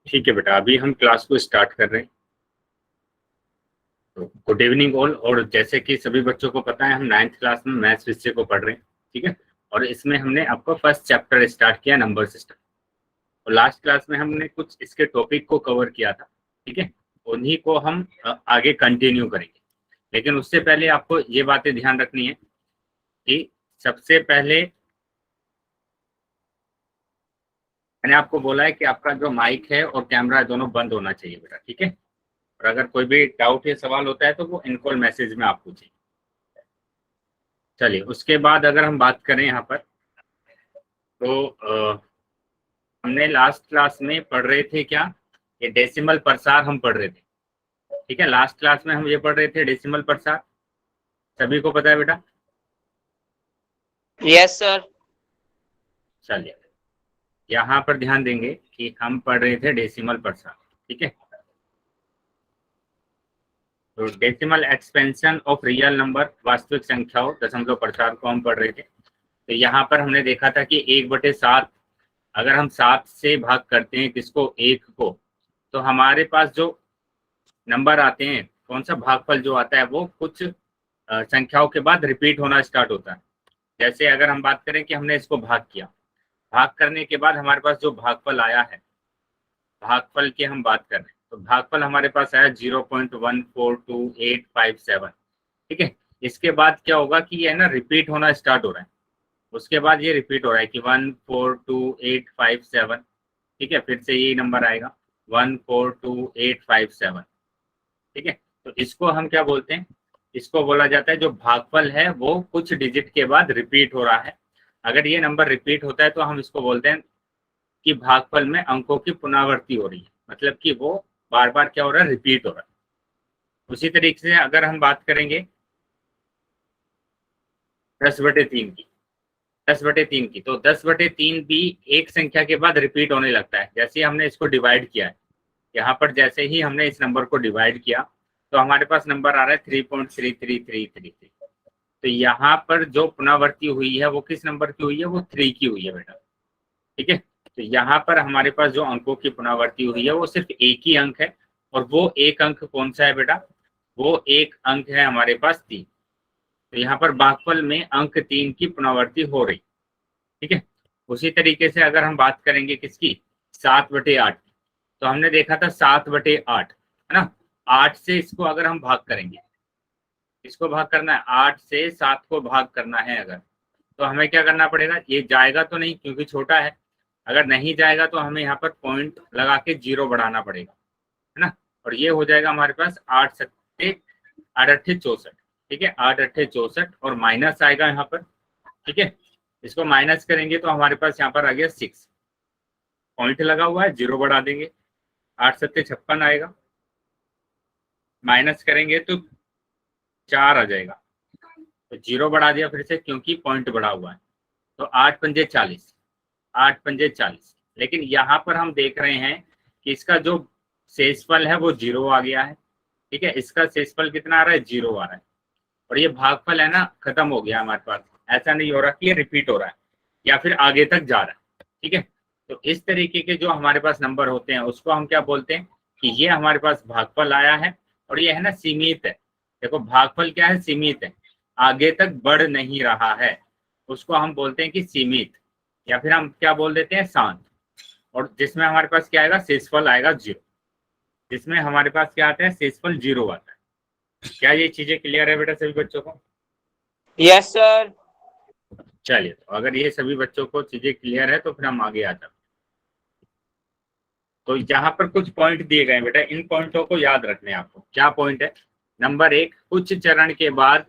ठीक है बेटा, अभी हम क्लास को स्टार्ट कर रहे हैं। तो गुड इवनिंग ऑल। और जैसे कि सभी बच्चों को पता है, हम 9th क्लास में मैथ्स विषय को पढ़ रहे हैं। ठीक है, और इसमें हमने आपको फर्स्ट चैप्टर स्टार्ट किया, नंबर सिस्टम। और लास्ट क्लास में हमने कुछ इसके टॉपिक को कवर किया था। ठीक है, उन्हीं को हम आगे कंटिन्यू करेंगे। लेकिन उससे पहले आपको ये बातें ध्यान रखनी है कि सबसे पहले मैंने आपको बोला है कि आपका जो माइक है और कैमरा है दोनों बंद होना चाहिए बेटा। ठीक है, और अगर कोई भी डाउट या सवाल होता है तो वो इन कॉल मैसेज में आप पूछिए। चलिए, उसके बाद अगर हम बात करें यहाँ पर, तो हमने लास्ट क्लास में पढ़ रहे थे क्या, ये डेसिमल प्रसार हम पढ़ रहे थे। ठीक है, लास्ट क्लास में हम ये पढ़ रहे थे डेसिमल प्रसार। सभी को पता है बेटा? Yes sir. चलिए, यहाँ पर ध्यान देंगे कि हम पढ़ रहे थे डेसिमल प्रसार। ठीक है, तो decimal expansion of real number, वास्तविक संख्याओं दशमलव प्रसार को हम पढ़ रहे थे। तो यहाँ पर हमने देखा था कि 1/7 अगर हम 7 से भाग करते हैं किसको, 1 को, तो हमारे पास जो नंबर आते हैं, कौन सा भागफल जो आता है, वो कुछ संख्याओं के बाद रिपीट होना स्टार्ट होता है। जैसे अगर हम बात करें कि हमने इसको भाग किया, भाग करने के बाद हमारे पास जो भागफल आया है, भागफल की हम बात कर रहे हैं, तो भागफल हमारे पास आया 0.142857। ठीक है, इसके बाद क्या होगा कि ये ना रिपीट होना स्टार्ट हो रहा है। उसके बाद ये रिपीट हो रहा है कि 142857। ठीक है, फिर से यही नंबर आएगा 142857। ठीक है, तो इसको हम क्या बोलते हैं, इसको बोला जाता है जो भागफल है वो कुछ डिजिट के बाद रिपीट हो रहा है। अगर ये नंबर रिपीट होता है तो हम इसको बोलते हैं कि भागफल में अंकों की पुनरावृत्ति हो रही है, मतलब कि वो बार बार क्या हो रहा है, रिपीट हो रहा है। उसी तरीके से अगर हम बात करेंगे 10/3 की, 10/3 की, तो 10/3 भी एक संख्या के बाद रिपीट होने लगता है। जैसे ही हमने इसको डिवाइड किया है, यहाँ पर जैसे ही हमने इस नंबर को डिवाइड किया तो हमारे पास नंबर आ रहा है 3.3333। तो यहाँ पर जो पुनरावृत्ति हुई है वो किस नंबर की हुई है, वो 3 की हुई है बेटा। ठीक है, तो यहाँ पर हमारे पास जो अंकों की पुनरावृत्ति हुई है वो सिर्फ एक ही अंक है, और वो एक अंक कौन सा है बेटा, वो एक अंक है हमारे पास 3। तो यहाँ पर भागफल में अंक 3 की पुनरावृत्ति हो रही। ठीक है, उसी तरीके से अगर हम बात करेंगे किसकी, 7/8, तो हमने देखा था 7/8 है ना। 8 से इसको अगर हम भाग करेंगे, इसको भाग करना है, 8 से 7 को भाग करना है अगर, तो हमें क्या करना पड़ेगा, ये जाएगा तो नहीं क्योंकि छोटा है, अगर नहीं जाएगा तो हमें यहाँ पर पॉइंट लगा के 0 बढ़ाना पड़ेगा, है ना। और ये हो जाएगा हमारे पास 8×8 = 64। ठीक है, 8×8 = 64 और माइनस आएगा यहाँ पर। ठीक है, इसको माइनस करेंगे तो हमारे पास यहाँ पर आ गया 6, पॉइंट लगा हुआ है, 0 बढ़ा देंगे, 8×7 = 56 आएगा, माइनस करेंगे तो 4 आ जाएगा, तो 0 बढ़ा दिया फिर से क्योंकि पॉइंट बढ़ा हुआ है, तो 8×5 = 40, 8×5 = 40। लेकिन यहाँ पर हम देख रहे हैं कि इसका जो शेषफल है वो 0 आ गया है। ठीक है, इसका शेषफल कितना आ रहा है, 0 आ रहा है, और ये भागफल है ना खत्म हो गया हमारे पास। ऐसा नहीं हो रहा कि ये रिपीट हो रहा है या फिर आगे तक जा रहा है। ठीक है, तो इस तरीके के जो हमारे पास नंबर होते हैं उसको हम क्या बोलते हैं कि ये हमारे पास भागफल आया है और ये है ना सीमित है। देखो भागफल क्या है, सीमित है, आगे तक बढ़ नहीं रहा है, उसको हम बोलते हैं कि सीमित, या फिर हम क्या बोल देते हैं, शांत। और जिसमें हमारे पास क्या आएगा, शेषफल आएगा 0, जिसमें हमारे पास क्या आता है, शेषफल 0 आता है। क्या ये चीजें क्लियर है बेटा सभी बच्चों को? Yes sir. चलिए, तो अगर ये सभी बच्चों को चीजें क्लियर है तो फिर हम आगे आ जाते हैं। तो यहाँ पर कुछ पॉइंट दिए गए हैं बेटा, इन पॉइंटों को याद रखने हैं आपको। क्या पॉइंट है, नंबर 1, उच्च चरण के बाद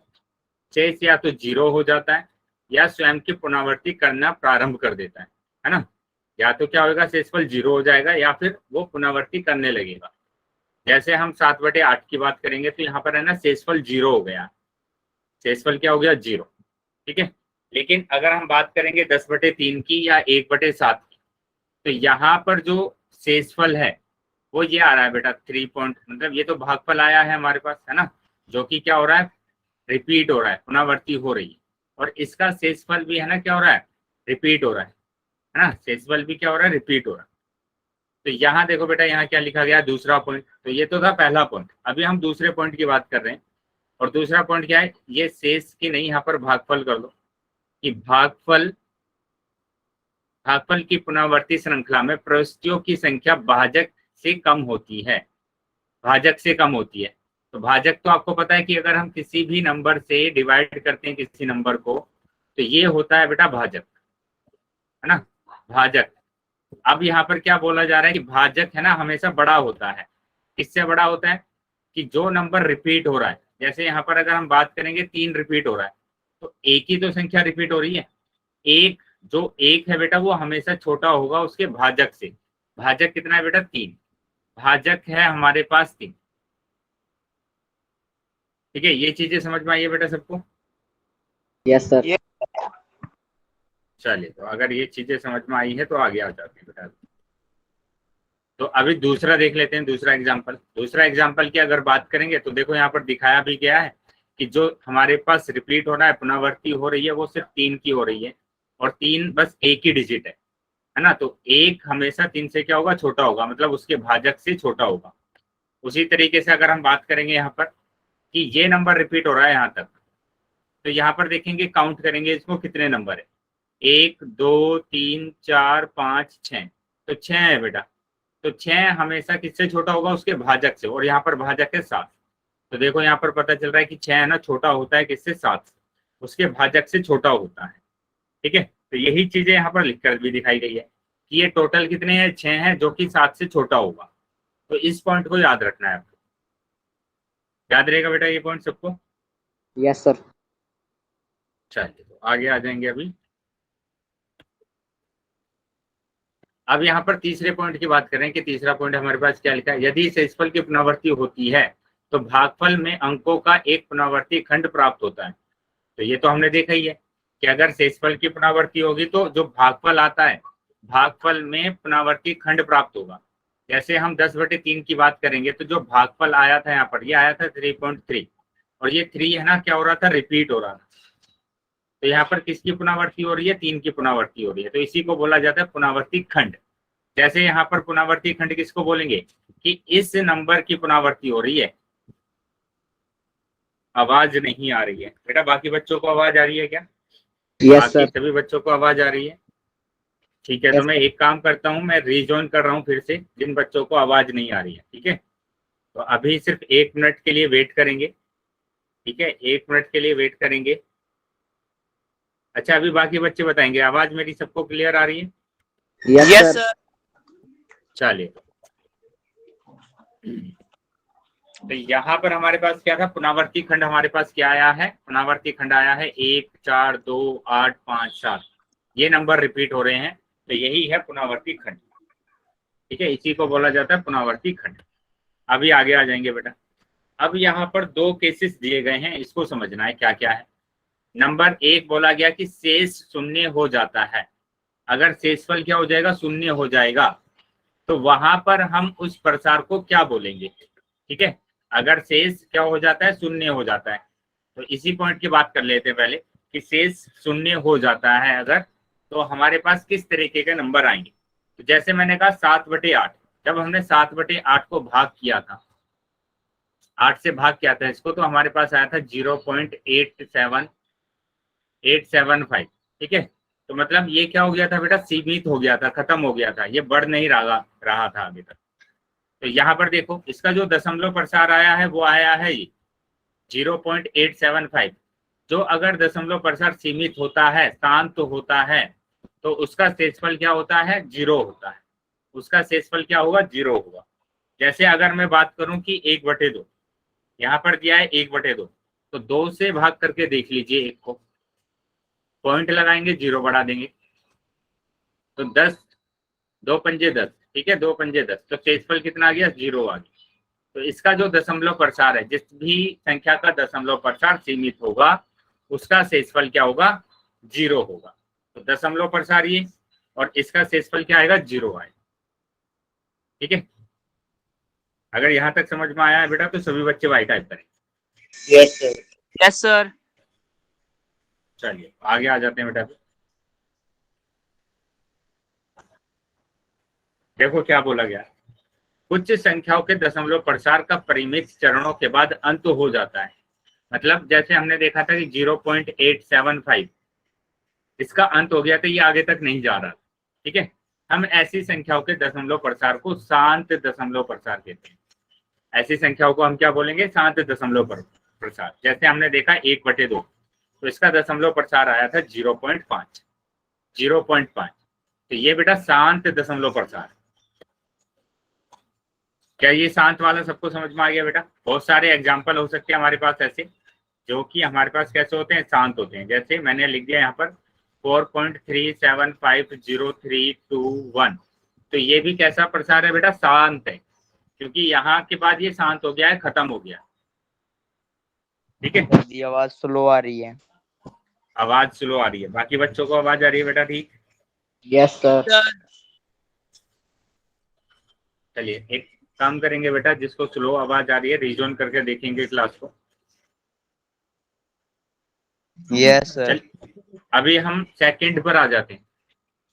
शेष या तो 0 हो जाता है या स्वयं की पुनरावृत्ति करना प्रारंभ कर देता है ना। या तो क्या होगा, शेषफल 0 हो जाएगा या फिर वो पुनरावृत्ति करने लगेगा। जैसे हम 7/8 की बात करेंगे तो यहाँ पर है ना शेषफल 0 हो गया, शेषफल क्या हो गया, 0। ठीक है, लेकिन अगर हम बात करेंगे 10/3 की या 1/7 की, तो यहाँ पर जो शेषफल है वो ये आ रहा है बेटा 3 पॉइंट, मतलब ये तो भागफल आया है हमारे पास, है ना, जो कि क्या हो रहा है, रिपीट हो रहा है, पुनरावृत्ति हो रही है, और इसका शेषफल भी है ना क्या हो रहा है, रिपीट हो रहा है। है ना, शेषफल भी क्या हो रहा है, रिपीट हो रहा है। तो यहाँ देखो बेटा, यहाँ क्या लिखा गया, दूसरा पॉइंट। तो ये तो था पहला पॉइंट, अभी हम दूसरे पॉइंट की बात कर रहे हैं। और दूसरा पॉइंट क्या है, ये शेष की नहीं, यहाँ पर भागफल कर दो कि भागफल की पुनरावर्ती श्रृंखला में प्रविष्टियों की संख्या भाजक से कम होती है, भाजक से कम होती है। तो भाजक तो आपको पता है कि अगर हम किसी भी नंबर से डिवाइड करते हैं किसी नंबर को, तो ये होता है बेटा भाजक, है ना, भाजक। अब यहाँ पर क्या बोला जा रहा है कि भाजक है ना हमेशा बड़ा होता है। किससे बड़ा होता है, कि जो नंबर रिपीट हो रहा है, जैसे यहाँ पर अगर हम बात करेंगे 3 रिपीट हो रहा है, तो एक ही तो संख्या रिपीट हो रही है। एक जो एक है बेटा वो हमेशा छोटा होगा उसके भाजक से। भाजक कितना है बेटा, 3। भाजक है हमारे पास 3। ठीक है, ये चीजें समझ में आई है बेटा सबको? Yes sir. चलिए, तो अगर ये चीजें समझ में आई है तो आगे आ जाते हैं बेटा। तो अभी दूसरा देख लेते हैं, दूसरा एग्जाम्पल। दूसरा एग्जाम्पल की अगर बात करेंगे तो देखो यहाँ पर दिखाया भी गया है कि जो हमारे पास रिपीट हो रहा है, पुनरावृत्ति हो रही है, वो सिर्फ 3 की हो रही है। और 3 बस एक ही डिजिट है ना। तो एक हमेशा 3 से क्या होगा, छोटा होगा, मतलब उसके भाजक से छोटा होगा। उसी तरीके से अगर हम बात करेंगे यहाँ पर कि ये नंबर रिपीट हो रहा है यहाँ तक, तो यहाँ पर देखेंगे, काउंट करेंगे इसको, कितने नंबर है, 1 2 3 4 5 6। तो 6 है बेटा। तो 6 हमेशा किससे छोटा होगा, उसके भाजक से। और यहाँ पर भाजक है 7। तो देखो यहाँ पर पता चल रहा है कि 6 है ना, छोटा होता है किससे, 7 से, उसके भाजक से छोटा होता है। ठीक है, तो यही चीजें यहाँ पर लिखकर भी दिखाई गई है कि ये टोटल कितने हैं, 6 हैं, जो कि 7 से छोटा होगा। तो इस पॉइंट को याद रखना है आपको। याद रहेगा बेटा ये पॉइंट सबको? Yes sir. चलिए, तो आगे आ जाएंगे अभी। अब यहाँ पर तीसरे पॉइंट की बात करें कि तीसरा पॉइंट हमारे पास क्या लिखा है, यदि शेषफल की पुनरावृत्ति होती है तो भागफल में अंकों का एक पुनरावृत्ति खंड प्राप्त होता है। तो ये तो हमने देखा ही है कि अगर शेषफल की पुनरावृत्ति होगी तो जो भागफल आता है, भागफल में पुनरावृत्ति खंड प्राप्त होगा। जैसे हम 10/3 की बात करेंगे तो जो भागफल आया था यहाँ पर, ये आया था 3.3, और ये 3 है ना, क्या हो रहा था, रिपीट हो रहा था। तो यहाँ पर किसकी पुनरावृत्ति हो रही है, 3 की पुनरावृत्ति हो रही है। तो इसी को बोला जाता है पुनरावृत्ति खंड। जैसे यहाँ पर पुनरावृत्ति खंड किसको बोलेंगे, कि इस नंबर की पुनरावृत्ति हो रही है। आवाज नहीं आ रही है बेटा, बाकी बच्चों को आवाज आ रही है क्या? यस बाकी सर। सभी बच्चों को आवाज आ रही है? ठीक है, तो Yes, मैं एक काम करता हूँ, मैं रिजॉइन कर रहा हूँ फिर से जिन बच्चों को आवाज नहीं आ रही है। ठीक है, तो अभी सिर्फ 1 मिनट के लिए वेट करेंगे। ठीक है, 1 मिनट के लिए वेट करेंगे। अच्छा, अभी बाकी बच्चे बताएंगे, आवाज मेरी सबको क्लियर आ रही है? Yes sir. चलिए, तो यहाँ पर हमारे पास क्या था, पुनरावृत्ति खंड हमारे पास क्या आया है, पुनरावृत्ति खंड आया है 1 4 2 8 5 7। ये नंबर रिपीट हो रहे हैं, तो यही है पुनरावृत्ति खंड। ठीक है, इसी को बोला जाता है पुनरावृत्ति खंड। अभी आगे आ जाएंगे बेटा। अब यहाँ पर 2 केसेस दिए गए हैं, इसको समझना है क्या क्या है। नंबर 1 बोला गया कि शेष शून्य हो जाता है। अगर शेषफल क्या हो जाएगा, शून्य हो जाएगा, तो वहां पर हम उस प्रसार को क्या बोलेंगे। ठीक है, अगर शेष क्या हो जाता है, शून्य हो जाता है, तो इसी पॉइंट की बात कर लेते हैं पहले कि शेष शून्य हो जाता है अगर, तो हमारे पास किस तरीके के नंबर आएंगे। तो जैसे मैंने कहा 7/8, जब हमने 7/8 को भाग किया था, 8 से भाग किया था इसको, तो हमारे पास आया था 0.87875। ठीक है, तो मतलब ये क्या हो गया था बेटा, सीमित हो गया था, खत्म हो गया था, ये बढ़ नहीं रहा था अभी तक। तो यहाँ पर देखो, इसका जो दशमलव प्रसार आया है वो आया है ये 0.875। जो अगर दशमलव प्रसार सीमित होता है, शांत होता है, तो उसका शेषफल क्या होता है, 0 होता है। उसका शेषफल क्या होगा, 0 होगा। जैसे अगर मैं बात करूं कि 1/2, यहाँ पर दिया है 1/2, तो 2 से भाग करके देख लीजिए, एक को पॉइंट लगाएंगे, 0 बढ़ा देंगे, तो 10 2 पंजे 10। ठीक है, 2 पंजे 10, तो शेषफल कितना आ गया, 0 आ गया। तो इसका जो दशमलव प्रसार है, जिस भी संख्या का दशमलव प्रसार सीमित होगा, उसका शेषफल क्या होगा, 0 होगा। तो दशमलव प्रसार ये, और इसका शेषफल क्या आएगा, 0 आएगा। ठीक है, अगर यहाँ तक समझ में आया है बेटा तो सभी बच्चे वाई टाइप करें। Yes sir. Yes sir. चलिए आगे आ जाते हैं बेटा। देखो क्या बोला गया, कुछ संख्याओं के दशमलव प्रसार का परिमित चरणों के बाद अंत हो जाता है। मतलब जैसे हमने देखा था कि 0.875 इसका अंत हो गया तो ये आगे तक नहीं जा रहा। ठीक है, हम ऐसी संख्याओं के दशमलव प्रसार को शांत दशमलव प्रसार कहते हैं। ऐसी संख्याओं को हम क्या बोलेंगे, शांत दशमलव प्रसार। जैसे हमने देखा 1/2, तो इसका दशमलव प्रसार आया था 0.5। 0.5 तो ये बेटा शांत दशमलव प्रसार। क्या ये शांत वाला सबको समझ में आ गया बेटा? बहुत सारे एग्जाम्पल हो सकते हैं हमारे पास ऐसे, जो कि हमारे पास कैसे होते हैं, शांत होते हैं। जैसे मैंने लिख दिया यहाँ पर 4.3750321, तो ये भी कैसा प्रसार है बेटा, शांत है, क्योंकि यहाँ के बाद ये शांत हो गया है, खत्म हो गया। ठीक है, सर दी आवाज स्लो आ रही है। आवाज स्लो आ रही है, बाकी बच्चों को आवाज आ रही है बेटा? ठीक, यस सर। चलिए एक काम करेंगे बेटा, जिसको स्लो आवाज आ रही है रिजॉइन करके देखेंगे क्लास को। Yes sir. चल अभी हम सेकंड पर आ जाते हैं,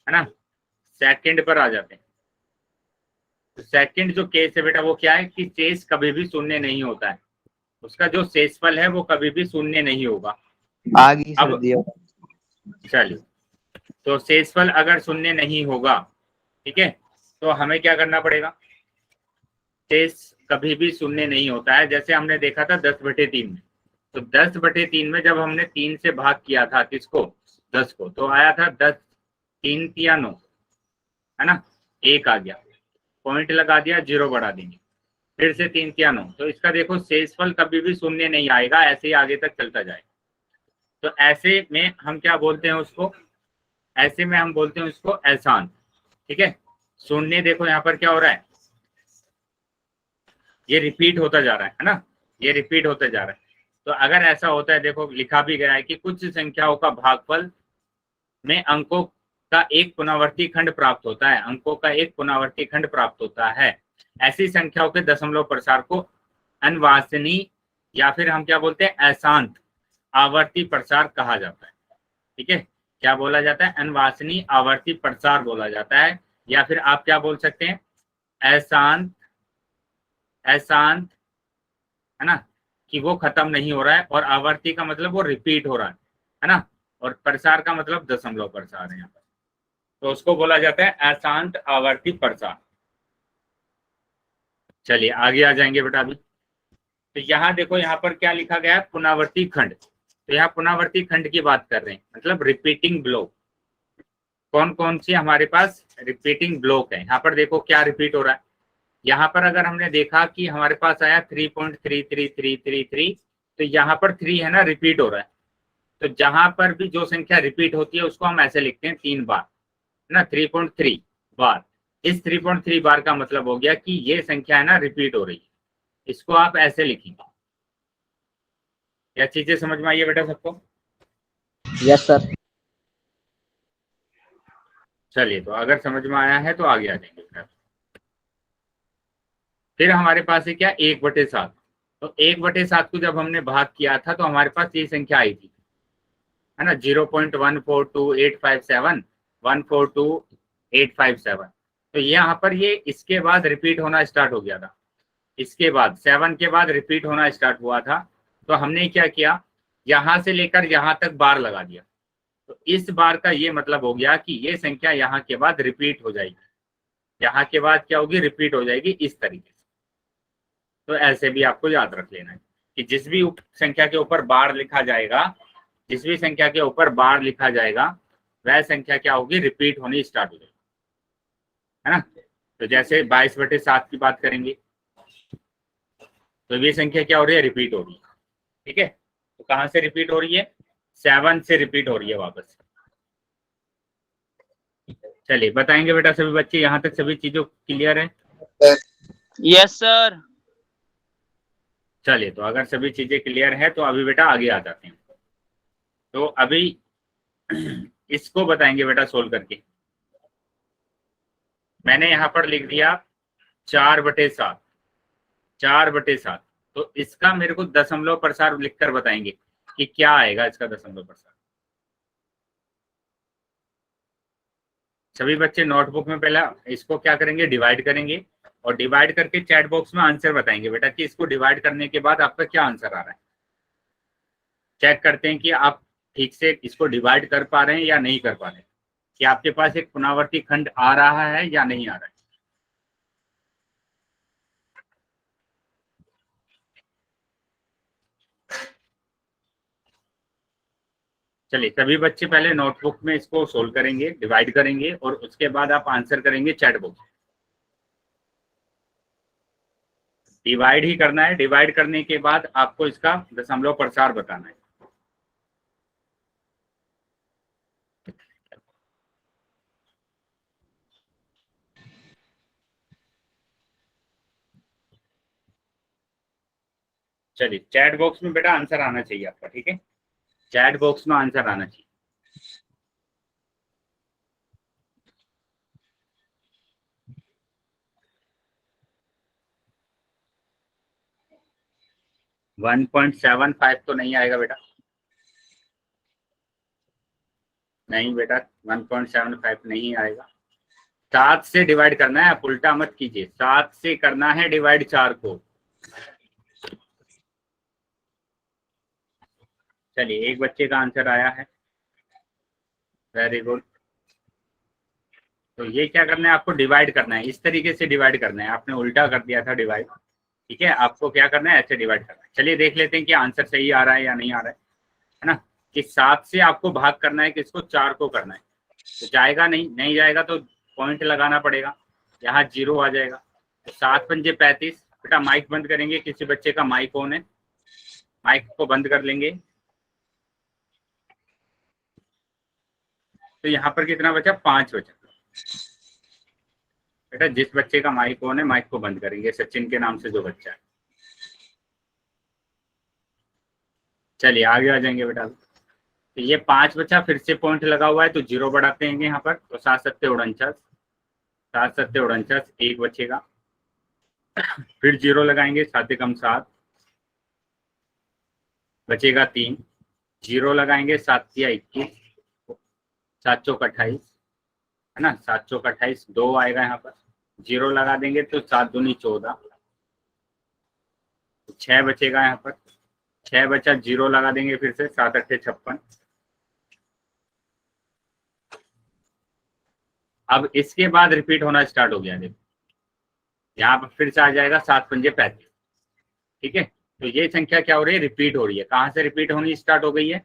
है ना, सेकंड पर आ जाते हैं। तो सेकंड जो केस है बेटा वो क्या है कि शेष कभी भी शून्य नहीं होता है, उसका जो शेषफल है वो कभी भी शून्य नहीं होगा। आ गई सर अब दी आवाज। चलिए, तो शेषफल अगर शून्य नहीं होगा, ठीक है, तो हमें क्या करना पड़ेगा, शेष कभी भी शून्य नहीं होता है। जैसे हमने देखा था 10/3 में, तो 10/3 में जब हमने 3 से भाग किया था किसको, 10 को, तो आया था 10, 3 तिया 9, है ना, 1 आ गया, पॉइंट लगा दिया, 0 बढ़ा देंगे, फिर से 3 तिया 9। तो इसका देखो शेषफल कभी भी शून्य नहीं आएगा, ऐसे ही आगे तक चलता जाएगा। तो ऐसे में हम क्या बोलते हैं उसको, ऐसे में हम बोलते हैं उसको अशांत। ठीक है, शून्य देखो यहाँ पर क्या हो रहा है, ये रिपीट होता जा रहा है ना, ये रिपीट होता जा रहा है। तो अगर ऐसा होता है, देखो लिखा भी गया है कि कुछ संख्याओं का भागफल में अंकों का एक पुनरावर्ती खंड प्राप्त होता है, अंकों का एक पुनरावर्ती खंड प्राप्त होता है। ऐसी संख्याओं के दशमलव प्रसार को अनवासनीय या फिर हम क्या बोलते हैं, अशांत आवर्ती प्रसार कहा जाता है। ठीक है, क्या बोला जाता है, अनवासनीय आवर्ती प्रसार बोला जाता है, या फिर आप क्या बोल सकते हैं, अशांत, अशांत, है ना, कि वो खत्म नहीं हो रहा है, और आवर्ती का मतलब वो रिपीट हो रहा है ना, और प्रसार का मतलब दशमलव प्रसार है यहाँ पर, तो उसको बोला जाता है अशांत आवर्ती प्रसार। चलिए आगे आ जाएंगे बेटा अभी। तो यहाँ देखो, यहाँ पर क्या लिखा गया है, पुनरावर्ती खंड। तो यहाँ पुनरावर्ती खंड की बात कर रहे हैं, मतलब रिपीटिंग ब्लॉक। कौन कौन सी हमारे पास रिपीटिंग ब्लॉक है, यहाँ पर देखो क्या रिपीट हो रहा है। यहाँ पर अगर हमने देखा कि हमारे पास आया 3.33333, तो यहाँ पर 3 है ना, रिपीट हो रहा है। तो जहां पर भी जो संख्या रिपीट होती है उसको हम ऐसे लिखते हैं 3 बार, है ना, 3.3 बार। इस 3.3 बार का मतलब हो गया कि ये संख्या है ना रिपीट हो रही है, इसको आप ऐसे लिखेंगे। क्या चीजें समझ में आई है बेटा सबको? Yes sir. चलिए, तो अगर समझ में आया है तो आगे आ जाएंगे बेटा। फिर हमारे पास है क्या, 1/7। तो 1/7 को जब हमने भाग किया था तो हमारे पास ये संख्या आई थी, है ना, 0.142857, 142,857। तो यहाँ पर ये इसके बाद रिपीट होना स्टार्ट हो गया था, इसके बाद 7 के बाद रिपीट होना स्टार्ट हुआ था। तो हमने क्या किया, यहाँ से लेकर यहाँ तक बार लगा दिया। तो इस बार का ये मतलब हो गया कि ये संख्या यहाँ के बाद रिपीट हो जाएगी, यहाँ के बाद क्या होगी, रिपीट हो जाएगी इस तरीके से। तो ऐसे भी आपको याद रख लेना है कि जिस भी संख्या के ऊपर बार लिखा जाएगा, जिस भी संख्या के ऊपर बार लिखा जाएगा, वह संख्या क्या होगी, रिपीट होनी स्टार्ट हो जाएगी, है ना। तो जैसे 22/7 की बात करेंगे, तो ये संख्या क्या हो रही है, रिपीट हो रही है। ठीक है, तो कहां से रिपीट हो रही है, 7 से रिपीट हो रही है वापस। चलिए बताएंगे बेटा सभी बच्चे, यहाँ तक सभी चीजों क्लियर है? Yes sir. चलिए, तो अगर सभी चीजें क्लियर है तो अभी बेटा आगे आ जाते हैं। तो अभी इसको बताएंगे बेटा सोल्व करके। मैंने यहाँ पर लिख दिया 4/7, 4/7। तो इसका मेरे को दशमलव प्रसार लिखकर बताएंगे कि क्या आएगा इसका दशमलव प्रसार। सभी बच्चे नोटबुक में पहला इसको क्या करेंगे, डिवाइड करेंगे और डिवाइड करके चैट बॉक्स में आंसर बताएंगे बेटा कि इसको डिवाइड करने के बाद आपका क्या आंसर आ रहा है। चेक करते हैं कि आप ठीक से इसको डिवाइड कर पा रहे हैं या नहीं कर पा रहे हैं, कि आपके पास एक पुनरावर्ती खंड आ रहा है या नहीं आ रहा है। चलिए सभी बच्चे पहले नोटबुक में इसको सोल्व करेंगे, डिवाइड करेंगे और उसके बाद आप आंसर करेंगे चैट बॉक्स। डिवाइड ही करना है, डिवाइड करने के बाद आपको इसका दशमलव प्रसार बताना है। चलिए चैट बॉक्स में बेटा आंसर आना चाहिए आपका, ठीक है, चैट बॉक्स में आंसर आना चाहिए। वन 1.75 तो नहीं आएगा बेटा, नहीं बेटा 1.75 नहीं आएगा। 7 से डिवाइड करना है, आप उल्टा मत कीजिए, 7 से करना है डिवाइड 4 को। चलिए एक बच्चे का आंसर आया है, वेरी गुड। तो ये क्या करना है, आपको डिवाइड करना है, इस तरीके से डिवाइड करना है, आपने उल्टा कर दिया था डिवाइड, ठीक है, आपको क्या करना है, ऐसे डिवाइड करना है। चलिए देख लेते हैं कि आंसर सही आ रहा है या नहीं आ रहा है ना। कि 7 से आपको भाग करना है, किसको, 4 को करना है, तो जाएगा नहीं, नहीं जाएगा तो पॉइंट लगाना पड़ेगा, यहाँ 0 आ जाएगा। तो 7 पंजे 35। बेटा माइक बंद करेंगे, किसी बच्चे का माइक ऑन है, माइक को बंद कर लेंगे। तो यहाँ पर कितना बचा, 5 बचा। बेटा जिस बच्चे का माइक ऑन है माइक को बंद करेंगे, सचिन के नाम से जो बच्चा है। चलिए आगे आ जाएंगे बेटा। तो ये 5 बचा, फिर से पॉइंट लगा हुआ है तो 0 बढ़ाते हैं यहाँ पर। तो 7 सत्ते 49, 7 सत्ते 49, 1 बचेगा, फिर 0 लगाएंगे, 7 कम 7 बचेगा 3, 0 लगाएंगे, 7 तिया 21, 7 चौक 28 है ना, 7 चौक 28, 2 आएगा यहाँ पर, 0 लगा देंगे तो 7 दूनी 14, 6 बचेगा यहाँ पर, 6 बचा, 0 लगा देंगे फिर से, 7 अट्ठे 56। अब इसके बाद रिपीट होना स्टार्ट हो गया, देखो यहाँ पर फिर से आ जाएगा 7 पंजे 35, ठीक है। तो ये संख्या क्या हो रही है, रिपीट हो रही है। कहाँ से रिपीट होनी स्टार्ट हो गई है,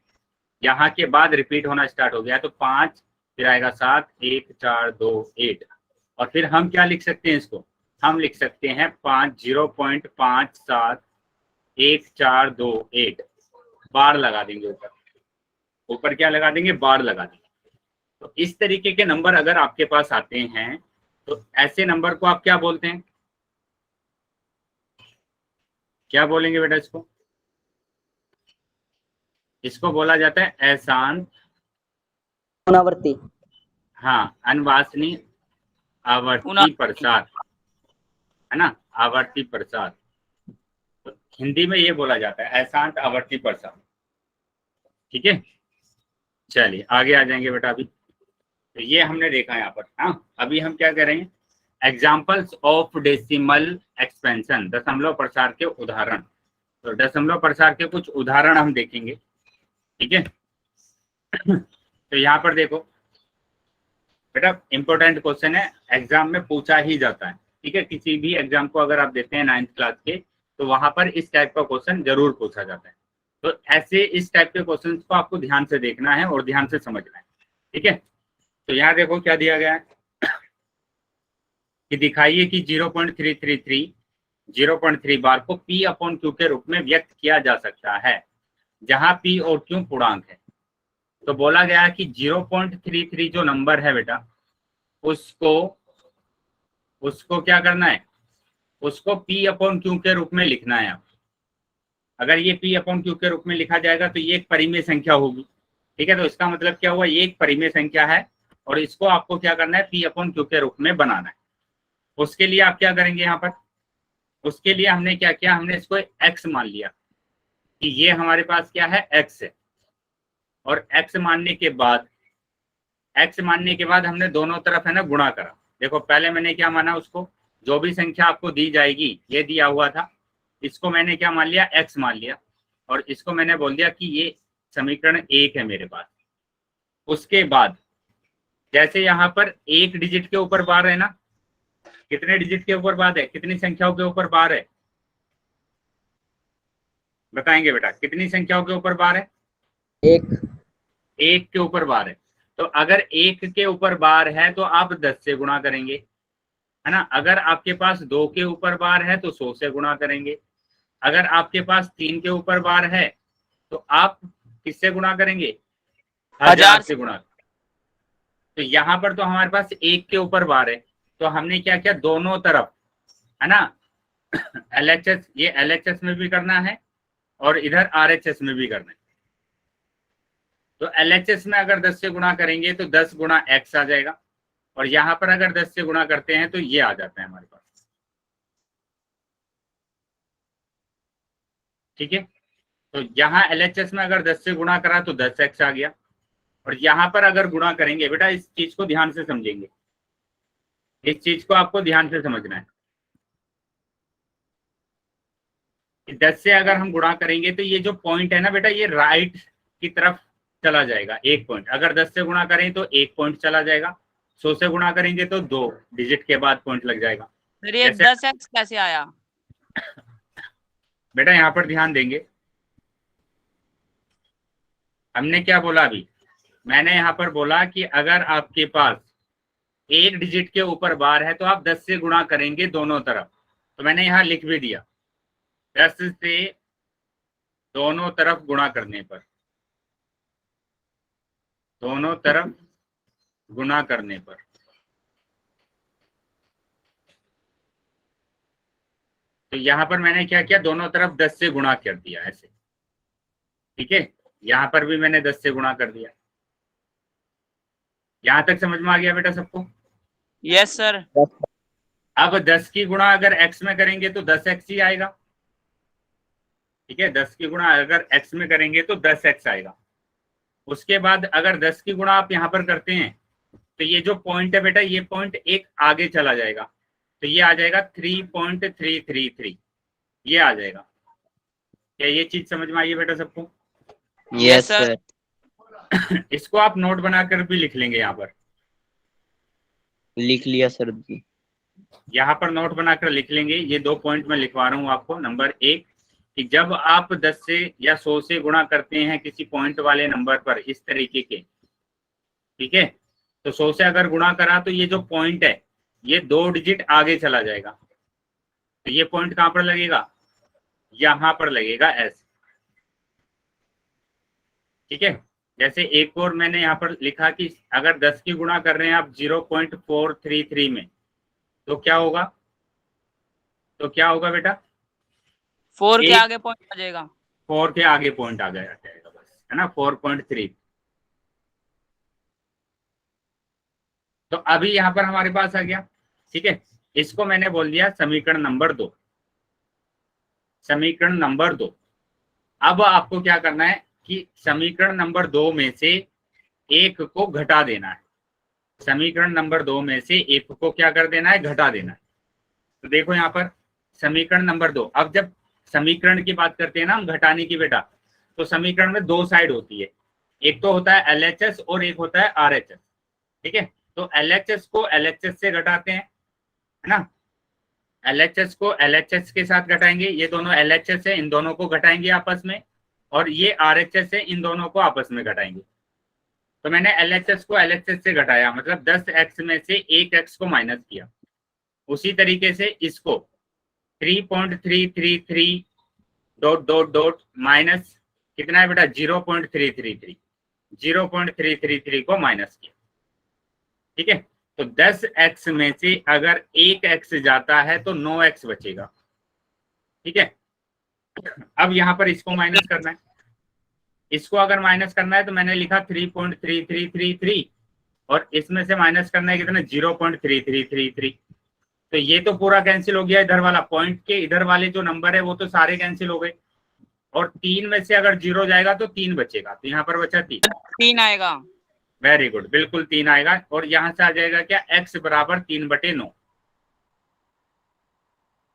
यहाँ के बाद रिपीट होना स्टार्ट हो गया। तो 5, फिर आएगा 7, 1 4 2 8, और फिर हम क्या लिख सकते हैं इसको, हम लिख सकते हैं 0.571428, बार लगा देंगे ऊपर, ऊपर क्या लगा देंगे, बार लगा देंगे। तो इस तरीके के नंबर अगर आपके पास आते हैं तो ऐसे नंबर को आप क्या बोलते हैं, क्या बोलेंगे बेटा इसको, इसको बोला जाता है अशांत पुनरावर्ती। हाँ, अनवांछनीय आवर्ती प्रसार, है ना, आवर्ती प्रसार। तो हिंदी में ये बोला जाता है अशांत आवर्ती प्रसार, ठीक है। चलिए आगे आ जाएंगे बेटा। अभी तो ये हमने देखा यहाँ पर, हाँ अभी हम क्या करेंगे, एग्जाम्पल्स ऑफ डेसिमल एक्सपेंशन, दशमलव प्रसार के उदाहरण। तो दशमलव प्रसार के कुछ उदाहरण हम देखेंगे, ठीक है। तो यहाँ पर देखो बेटा, इंपॉर्टेंट क्वेश्चन है, एग्जाम में पूछा ही जाता है, ठीक है। किसी भी एग्जाम को अगर आप देते हैं 9th क्लास के, तो वहां पर इस टाइप का क्वेश्चन जरूर पूछा जाता है। तो ऐसे इस टाइप के क्वेश्चन को आपको ध्यान से देखना है और ध्यान से समझना है, ठीक है। तो यहाँ देखो क्या दिया गया है कि दिखाइए कि 0.3 बार को P/Q के रूप में व्यक्त किया जा सकता है, जहां P और Q पूर्णांक है। तो बोला गया कि 0.33 जो नंबर है बेटा, उसको क्या करना है, उसको P/Q के रूप में लिखना है। अगर ये P/Q के रूप में लिखा जाएगा तो ये एक परिमेय संख्या होगी, ठीक है। तो इसका मतलब क्या हुआ, ये एक परिमेय संख्या है और इसको आपको क्या करना है, P/Q के रूप में बनाना है। उसके लिए आप क्या करेंगे यहाँ पर, उसके लिए हमने क्या किया, हमने इसको x मान लिया कि ये हमारे पास क्या है, x है। और x मानने के बाद x मानने के बाद हमने दोनों तरफ है ना गुणा करा। देखो पहले मैंने क्या माना, उसको जो भी संख्या आपको दी जाएगी, ये दिया हुआ था, इसको मैंने क्या मान लिया, x मान लिया, और इसको मैंने बोल दिया कि ये समीकरण 1 है मेरे पास। उसके बाद जैसे यहाँ पर एक डिजिट के ऊपर बार है ना, कितने डिजिट के ऊपर बार है, कितनी संख्याओं के ऊपर बार है, बताएंगे बेटा, कितनी संख्याओं के ऊपर बार है? एक के ऊपर बार है। तो अगर एक के ऊपर बार है तो आप 10 से गुणा करेंगे, है ना। अगर आपके पास 2 के ऊपर बार है तो 100 से गुणा करेंगे। अगर आपके पास 3 के ऊपर बार है तो आप किससे गुणा करेंगे, 1000 से गुणा। तो यहाँ पर तो हमारे पास एक के ऊपर बार है, तो हमने क्या किया, दोनों तरफ है ना LHS, ये LHS में भी करना है और इधर RHS में भी करना है। तो LHS में अगर 10 से गुणा करेंगे तो 10 गुणा x आ जाएगा, और यहाँ पर अगर 10 से गुणा करते हैं तो ये आ जाता है हमारे पास। ठीक है, तो यहाँ LHS में अगर 10 से गुणा करा तो 10x आ गया, और यहाँ पर अगर गुणा करेंगे, बेटा इस चीज को ध्यान से समझेंगे, इस चीज को आपको ध्यान से समझना है। 10 से अगर हम गुणा करेंगे तो ये जो पॉइंट है ना बेटा, ये राइट की तरफ चला जाएगा, एक पॉइंट। अगर 10 से गुणा करें तो एक पॉइंट चला जाएगा, 100 से गुणा करेंगे तो 2 डिजिट के बाद पॉइंट लग जाएगा। फिर ये 10x कैसे आया? बेटा यहाँ पर ध्यान देंगे, हमने क्या बोला अभी, मैंने यहाँ पर बोला कि अगर आपके पास एक डिजिट के ऊपर बार है तो आप 10 से गुणा करेंगे दोनों तरफ। तो मैंने यहाँ लिख भी दिया, 10 से दोनों तरफ गुणा करने पर, दोनों तरफ गुणा करने पर। तो यहाँ पर मैंने क्या किया, दोनों तरफ 10 से गुणा कर दिया ऐसे। ठीक है, यहाँ पर भी मैंने 10 से गुणा कर दिया। यहाँ तक समझ में आ गया बेटा सबको? Yes sir. अब 10 की गुणा अगर x में करेंगे तो 10x ही आएगा। ठीक है, 10 की गुणा अगर x में करेंगे तो 10x आएगा। उसके बाद अगर 10 की गुणा आप यहाँ पर करते हैं तो ये जो पॉइंट है बेटा, ये पॉइंट एक आगे चला जाएगा, तो ये आ जाएगा 3.333, ये आ जाएगा। क्या ये चीज समझ में आई है बेटा सबको? Yes sir. इसको आप नोट बनाकर भी लिख लेंगे, यहाँ पर लिख लिया सर जी। यहाँ पर नोट बनाकर लिख लेंगे। ये 2 पॉइंट मैं लिखवा रहा हूँ आपको। नंबर 1 कि जब आप 10 से या 100 से गुणा करते हैं किसी पॉइंट वाले नंबर पर इस तरीके के, ठीक है, तो 100 से अगर गुणा करा तो ये जो पॉइंट है ये 2 डिजिट आगे चला जाएगा। तो ये पॉइंट कहाँ पर लगेगा, यहाँ पर लगेगा ऐसे। ठीक है, जैसे एक और मैंने यहाँ पर लिखा कि अगर 10 की गुणा कर रहे हैं आप 0.433 में, तो क्या होगा, तो क्या होगा बेटा, 4 के आगे पॉइंट आ जाएगा, 4 के आगे पॉइंट आ जाएगा बस, है ना, 4.3। तो अभी यहाँ पर हमारे पास आ गया। ठीक है, इसको मैंने बोल दिया समीकरण नंबर 2, समीकरण नंबर 2। अब आपको क्या करना है कि समीकरण नंबर 2 में से एक को घटा देना है। समीकरण नंबर 2 में से एक को क्या कर देना है, घटा देना है। तो देखो यहाँ पर समीकरण नंबर 2। अब जब समीकरण की बात करते हैं ना हम घटाने की बेटा, तो समीकरण में 2 साइड होती है, एक तो होता है LHS और एक होता है RHS। ठीक है, तो LHS को LHS से घटाते हैं, है ना, LHS को LHS के साथ घटाएंगे, ये दोनों LHS है, इन दोनों को घटाएंगे आपस में, और ये RHS है, इन दोनों को आपस में घटाएंगे। तो मैंने LHS को LHS से घटाया, मतलब 10x में से 1x को माइनस किया। उसी तरीके से इसको 3.333 डॉट डॉट डॉट माइनस कितना है बेटा, 0.333, 0.333 को माइनस किया। ठीक है, तो 10x में से अगर 1x जाता है तो 9x बचेगा। ठीक है, अब यहाँ पर इसको माइनस करना है, इसको अगर माइनस करना है तो मैंने लिखा 3.3333 और इसमें से माइनस करना है कितना, 0.3333। तो ये तो पूरा कैंसिल हो गया, इधर वाला पॉइंट के इधर वाले जो नंबर है वो तो सारे कैंसिल हो गए, और 3 में से अगर 0 जाएगा तो 3 बचेगा, तो यहाँ पर बचा 3 3 आएगा। वेरी गुड, बिल्कुल 3 आएगा। और यहां से आ जाएगा क्या, x बराबर 3/9,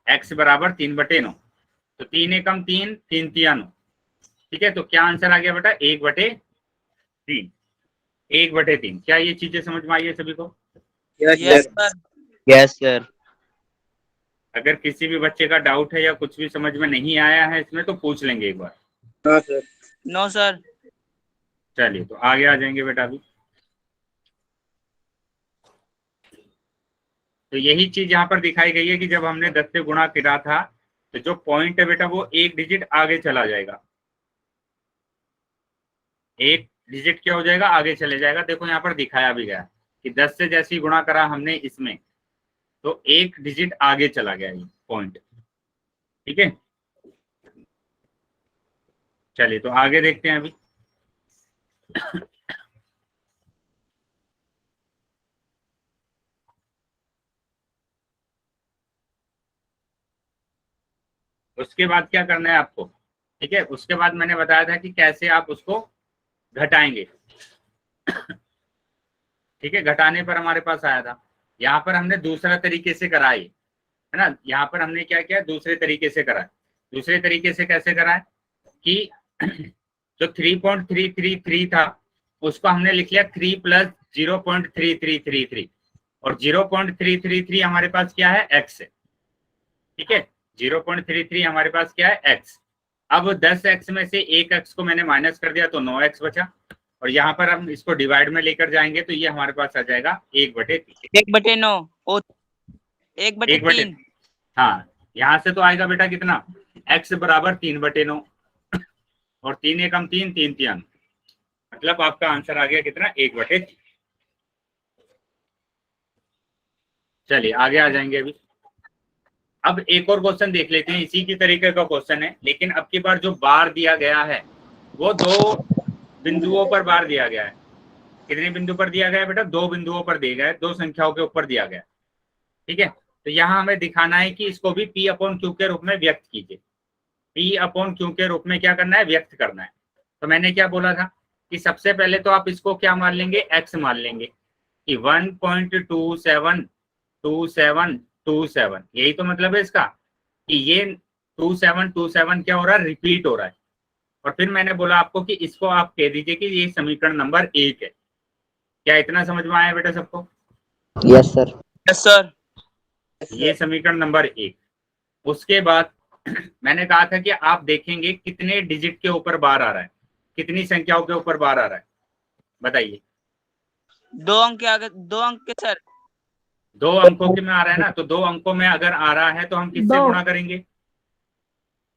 x बराबर 3/9। तो 3 एकम 3, 3 तिया 9। ठीक है, तो क्या आंसर आ गया बेटा, 1/3। 1/3। क्या ये चीजें समझ में आई है सभी को? Yes sir. Yes sir. अगर किसी भी बच्चे का डाउट है या कुछ भी समझ में नहीं आया है इसमें तो पूछ लेंगे एक बार। No sir. चलिए तो आगे आ जाएंगे बेटा अभी। तो यही चीज यहाँ पर दिखाई गई है कि जब हमने 10 से गुणा करा था तो जो पॉइंट है बेटा वो एक डिजिट आगे चला जाएगा, एक डिजिट क्या हो जाएगा, आगे चले जाएगा। देखो यहाँ पर दिखाया भी गया कि 10 से जैसे ही गुणा करा हमने इसमें तो एक डिजिट आगे चला गया ये पॉइंट। ठीक है, चलिए तो आगे देखते हैं अभी। उसके बाद क्या करना है आपको, ठीक है, उसके बाद मैंने बताया था कि कैसे आप उसको घटाएंगे। ठीक है, घटाने पर हमारे पास आया था, यहाँ पर हमने दूसरा तरीके से कराई है ना। यहाँ पर हमने क्या किया, दूसरे तरीके से करा। दूसरे तरीके से कैसे करा है कि जो 3.333 था उसको हमने लिख लिया 3 + 0.3333 और 0.333 हमारे पास क्या है, x है। ठीक है, 0.33 हमारे पास क्या है, x। अब 10x में से 1x को मैंने माइनस कर दिया तो 9x बचा। और यहाँ पर हम इसको डिवाइड में लेकर जाएंगे तो ये हमारे पास आ जाएगा 1/3। 1/9 और 1/3। हाँ, यहाँ से तो आएगा बेटा कितना, x बराबर 3/9 और 3 एकम 3, 3 तिया 9, मतलब आपका आंसर आ गया कितना, 1/3। चलिए आगे आ जाएंगे अभी। अब एक और क्वेश्चन देख लेते हैं, इसी की तरीके का क्वेश्चन है, लेकिन अब की बार जो बार दिया गया है वो 2 बिंदुओं पर बार दिया गया है। कितने बिंदु पर दिया गया है बेटा, 2 बिंदुओं पर दिया गया है, 2 संख्याओं के ऊपर दिया गया है। ठीक है, तो यहाँ हमें दिखाना है कि इसको भी P/Q के रूप में व्यक्त कीजिए। P/Q के रूप में क्या करना है, व्यक्त करना है। तो मैंने क्या बोला था कि सबसे पहले तो आप इसको क्या मान लेंगे, x मान लेंगे कि 1.272727, यही तो मतलब है इसका कि ये 2727 क्या हो रहा है, रिपीट हो रहा है। और फिर मैंने बोला आपको कि इसको आप कह दीजिए कि ये समीकरण नंबर 1 है। क्या इतना समझ में आया बेटा सबको? Yes sir. Yes sir. ये समीकरण नंबर 1। उसके बाद मैंने कहा था कि आप देखेंगे कितने डिजिट के ऊपर बार आ रहा है, कितनी संख्याओं के ऊपर बार आ रहा है, बताइए। 2 अंक के आगे 2 अंक के सर। 2 अंकों के में आ रहा है ना, तो 2 अंकों में अगर आ रहा है तो हम किससे गुणा करेंगे?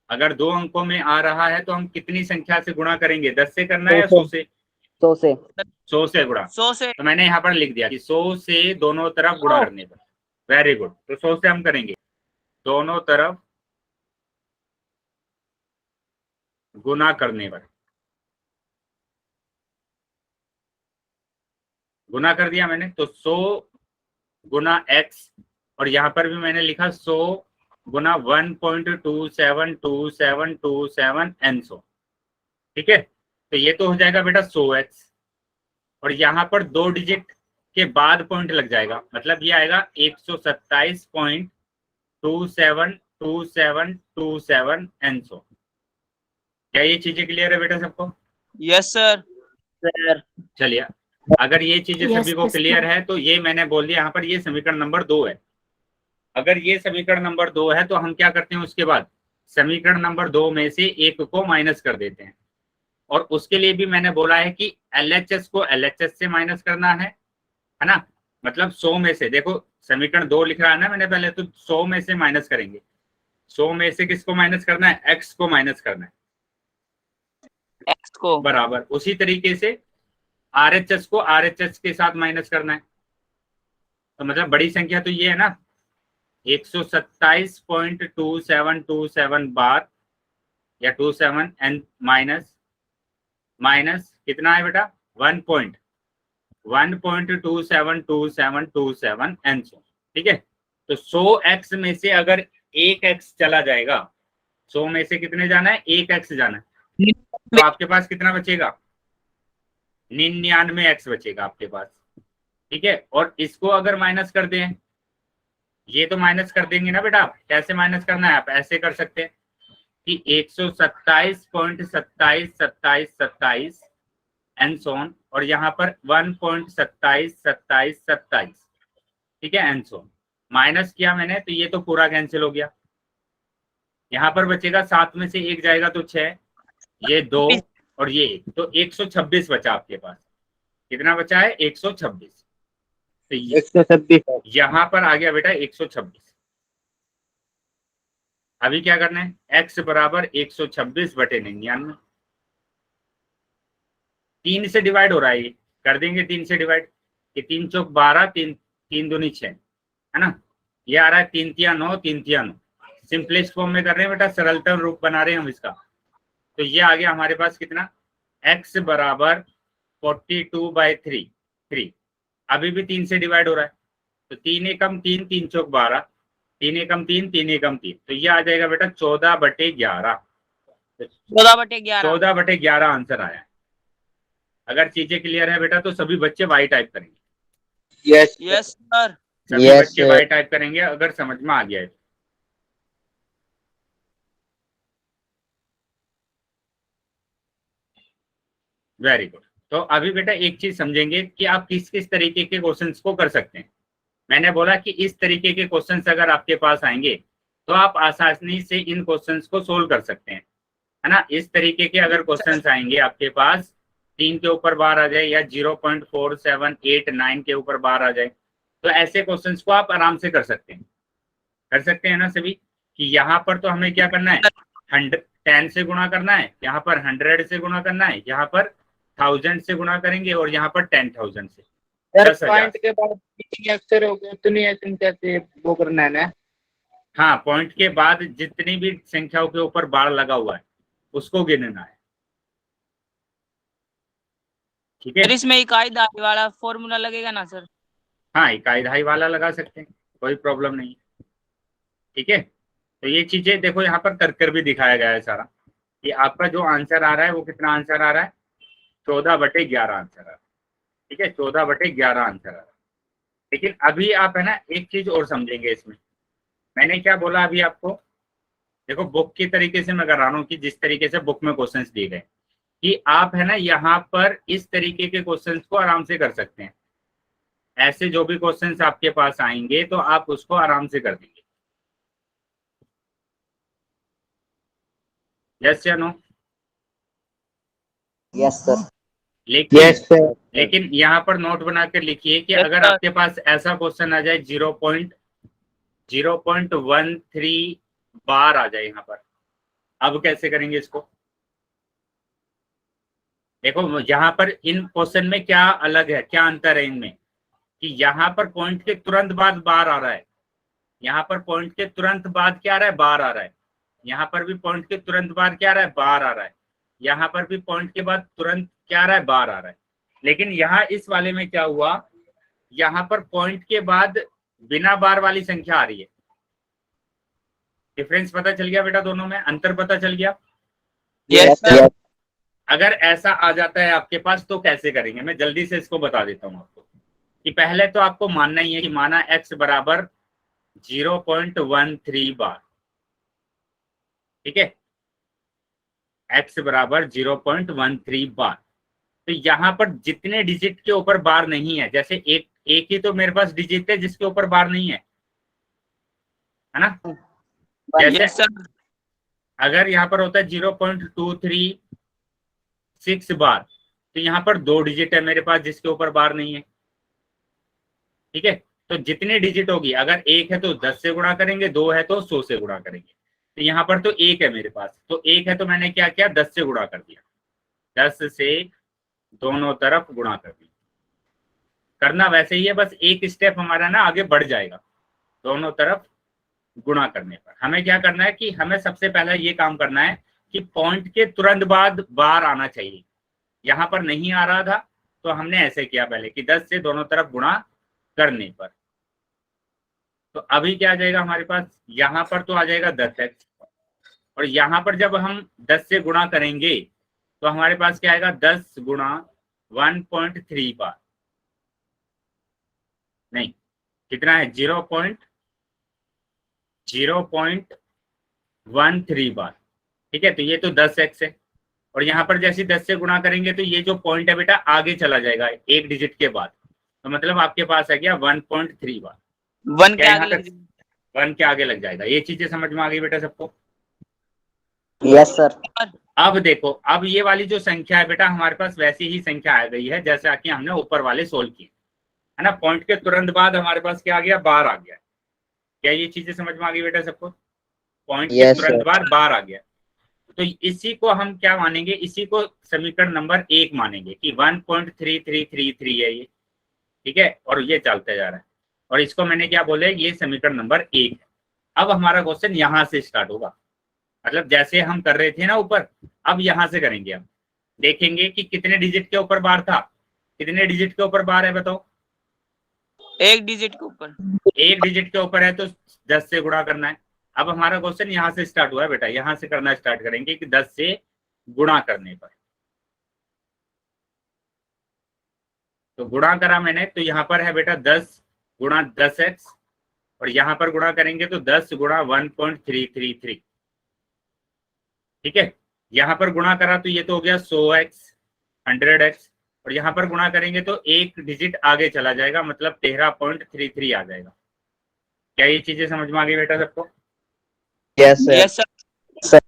अगर 2 अंकों में आ रहा है तो हम कितनी संख्या से गुणा करेंगे, 10 से करना है या 100 से? 100 से। 100 से गुणा। 100 से। तो मैंने यहाँ पर लिख दिया कि 100 से दोनों तरफ गुणा करने पर। वेरी गुड, तो 100 से हम करेंगे दोनों तरफ गुना करने पर। गुना कर दिया मैंने, तो 100 गुना x, और यहाँ पर भी मैंने लिखा 100 गुना 1.272727 n 100। ठीक है, तो ये तो हो जाएगा बेटा 100x, और यहाँ पर 2 डिजिट के बाद पॉइंट लग जाएगा, मतलब ये आएगा 127.272727 n 100। क्या ये चीजें क्लियर है बेटा सबको? Yes sir. चलिए, अगर ये चीजें सभी को क्लियर है तो ये मैंने बोल दिया यहाँ पर ये समीकरण नंबर 2 है। अगर ये समीकरण नंबर 2 है तो हम क्या करते हैं, उसके बाद समीकरण नंबर 2 में से एक को माइनस कर देते हैं। और उसके लिए भी मैंने बोला है कि LHS को LHS से माइनस करना है ना। मतलब 100 में से, देखो समीकरण 2 लिख रहा है ना मैंने पहले, तो 100 में से माइनस करेंगे। 100 में से किसको माइनस करना है, x को माइनस करना है, x को। बराबर उसी तरीके से RHS को RHS के साथ माइनस करना है। तो मतलब बड़ी संख्या तो ये है ना, 127.2727 बार या 27 n माइनस कितना है बेटा, 1.272727 n 100। ठीक है, तो 100x में से अगर 1x चला जाएगा, 100 में से कितने जाना है, 1x जाना है, तो आपके पास कितना बचेगा, 99x बचेगा आपके पास। ठीक है, और इसको अगर माइनस कर दें, ये तो माइनस कर देंगे ना बेटा, आप कैसे माइनस करना है, आप ऐसे कर सकते हैं कि 127.272727 एंड सोन, और यहाँ पर 1.272727, ठीक है, एंड सोन। माइनस किया मैंने तो ये तो पूरा कैंसिल हो गया। यहाँ पर बचेगा 7 में से 1 जाएगा तो 6, ये 2 और ये 1, तो 126 बचा आपके पास। कितना बचा है? 126। तो 126। यहाँ पर आ गया बेटा 126। अभी क्या करना है, x बराबर 126/99। 3 से डिवाइड हो रहा है, ये कर देंगे 3 से डिवाइड, कि 3 चौक 12, 3 दूनी 6, है ना। ये आ रहा है 3 तिया 9, 3 तिया 9। सिंपलेस्ट फॉर्म में कर रहे हैं बेटा, सरलतम रूप बना रहे हैं हम इसका। तो ये आ गया हमारे पास कितना, x बराबर 42/3। अभी भी 3 से डिवाइड हो रहा है, तो 3 एकम 3, 3 चौक 12, 3 एकम 3, 3 एकम 3, तो ये आ जाएगा बेटा 14/11। 14/11। 14/11 आंसर आया है। अगर चीजें क्लियर है बेटा तो सभी बच्चे वाई टाइप करेंगे। Yes yes sir. सभी Yes, बच्चे sir. वाई टाइप करेंगे अगर समझ में आ गया है। Very good. तो अभी बेटा एक चीज समझेंगे कि आप किस किस तरीके के क्वेश्चंस को कर सकते हैं। मैंने बोला कि इस तरीके के क्वेश्चंस अगर आपके पास आएंगे तो आप आसानी से इन क्वेश्चंस को सोल्व कर सकते हैं, है ना। इस तरीके के अगर क्वेश्चंस आएंगे आपके पास, 3 के ऊपर बार आ जाए या 0.4789 के ऊपर बार आ जाए, तो ऐसे क्वेश्चंस को आप आराम से कर सकते हैं ना सभी। कि यहाँ पर तो हमें क्या करना है, 10 से गुणा करना है, यहाँ पर 100 से गुणा करना है, यहाँ पर 1000 से गुणा करेंगे, और यहाँ पर 10,000 से। सर 10,000 पॉइंट के बाद कितने अक्षर हो गए तो नहीं है, तुम कैसे वो करना है ना। हाँ, पॉइंट के बाद जितनी भी संख्याओं के ऊपर बार लगा हुआ है उसको गिनना है, ठीक है। सर इसमें इकाई दहाई वाला फॉर्मूला लगेगा ना सर? हाँ, इकाई दहाई वाला लगा सकते हैं, कोई प्रॉब्लम नहीं, ठीक है। तो ये चीजें देखो यहाँ पर कर भी दिखाया गया है सारा, कि आपका जो आंसर आ रहा है वो कितना आंसर आ रहा है, 14/11 आंसर आ रहा है, ठीक है, 14/11 आंसर आ रहा है। लेकिन अभी आप है ना एक चीज और समझेंगे इसमें। मैंने क्या बोला अभी आपको, देखो बुक की तरीके से मैं कर रहा हूँ कि जिस तरीके से बुक में क्वेश्चंस दिए गए, कि आप है ना यहाँ पर इस तरीके के क्वेश्चंस को आराम से कर सकते हैं। ऐसे जो भी क्वेश्चंस आपके पास आएंगे तो आप उसको आराम से कर देंगे। यस या नो? Yes sir. लेकिन यस सर। लेकिन यहाँ पर नोट बना कर लिखिए कि Yes, अगर sir. आपके पास ऐसा क्वेश्चन आ जाए 0.13 बार आ जाए यहाँ पर, अब कैसे करेंगे इसको। देखो यहाँ पर इन क्वेश्चन में क्या अलग है, क्या अंतर है इनमें, कि यहाँ पर पॉइंट के तुरंत बाद बार आ रहा है, यहाँ पर पॉइंट के तुरंत बाद क्या आ रहा है, बार आ रहा है। यहाँ पर भी पॉइंट के तुरंत बाद क्या आ रहा है, बार आ रहा है। यहाँ पर भी पॉइंट के बाद तुरंत क्या आ रहा है, बार आ रहा है। लेकिन यहाँ इस वाले में क्या हुआ, यहाँ पर पॉइंट के बाद बिना बार वाली संख्या आ रही है। डिफरेंस पता चल गया बेटा, दोनों में अंतर पता चल गया। Yes sir. अगर ऐसा आ जाता है आपके पास तो कैसे करेंगे, मैं जल्दी से इसको बता देता हूँ आपको। कि पहले तो आपको मानना ही है कि माना x बराबर 0.13 बार, ठीक है, x बराबर 0.13 बार। तो यहाँ पर जितने डिजिट के ऊपर बार नहीं है, जैसे एक ही तो मेरे पास डिजिट है जिसके ऊपर बार नहीं है ना। जैसे यस सर। अगर यहाँ पर होता है 0.236 बार, तो यहाँ पर 2 डिजिट है मेरे पास जिसके ऊपर बार नहीं है, ठीक है। तो जितनी डिजिट होगी, अगर 1 है तो 10 से गुणा करेंगे, 2 है तो 100 से गुणा करेंगे। तो यहाँ पर तो 1 है मेरे पास, तो 1 है तो मैंने क्या किया, 10 से गुणा कर दिया, 10 से दोनों तरफ गुणा कर दिया। करना वैसे ही है, बस एक स्टेप हमारा ना आगे बढ़ जाएगा दोनों तरफ गुणा करने पर। हमें क्या करना है कि हमें सबसे पहले ये काम करना है कि पॉइंट के तुरंत बाद बार आना चाहिए। यहाँ पर नहीं आ रहा था तो हमने ऐसे किया पहले कि 10 से दोनों तरफ गुणा करने पर। तो अभी क्या आ जाएगा हमारे पास, यहाँ पर तो आ जाएगा 10x, और यहाँ पर जब हम 10 से गुणा करेंगे तो हमारे पास क्या आएगा, 10 गुणा 1.3 बार, नहीं कितना है 0.013 बार। ठीक है, तो ये तो 10x है, और यहाँ पर जैसे 10 से गुणा करेंगे तो ये जो पॉइंट है बेटा आगे चला जाएगा एक डिजिट के बाद, तो मतलब आपके पास आ गया 1.3 बार। 1 के क्या आगे यहाँ लग तक जाएगा। 1 के आगे लग जाएगा। ये चीजें समझ में आ गई बेटा सबको? Yes sir. अब देखो, अब ये वाली जो संख्या है बेटा हमारे पास वैसी ही संख्या आ गई है जैसा कि हमने ऊपर वाले सोल्व किए, है ना। पॉइंट के तुरंत बाद हमारे पास क्या आ गया, बार आ गया। क्या ये चीजें समझ में आ गई बेटा सबको? पॉइंट के यस तुरंत सर। बाद बार आ गया, तो इसी को हम क्या मानेंगे, इसी को समीकरण नंबर 1 मानेंगे कि 1.3333 है ये। ठीक है, और ये चलते जा रहा है, और इसको मैंने क्या बोला, ये समीकरण नंबर 1 है। अब हमारा क्वेश्चन यहां से स्टार्ट होगा, मतलब जैसे हम कर रहे थे ना ऊपर, अब यहां से करेंगे। हम देखेंगे कि कितने डिजिट के ऊपर बार था, कितने डिजिट के ऊपर बार है बताओ? 1 डिजिट के ऊपर। एक डिजिट के ऊपर है तो 10 से गुणा करना है। अब हमारा क्वेश्चन यहाँ से स्टार्ट हुआ है बेटा, यहाँ से करना स्टार्ट करेंगे कि 10 से गुणा करने पर। तो गुणा करा मैंने, तो यहाँ पर है बेटा 10 गुणा 10x, और यहाँ पर गुणा करेंगे तो 10 गुणा 1.333। ठीक है, यहाँ पर गुणा करा तो ये तो हो गया 100x 100x, और यहाँ पर गुणा करेंगे तो एक डिजिट आगे चला जाएगा, मतलब 13.33 आ जाएगा। क्या ये चीजें समझ में आ गई बेटा सबको? Yes sir. Yes sir.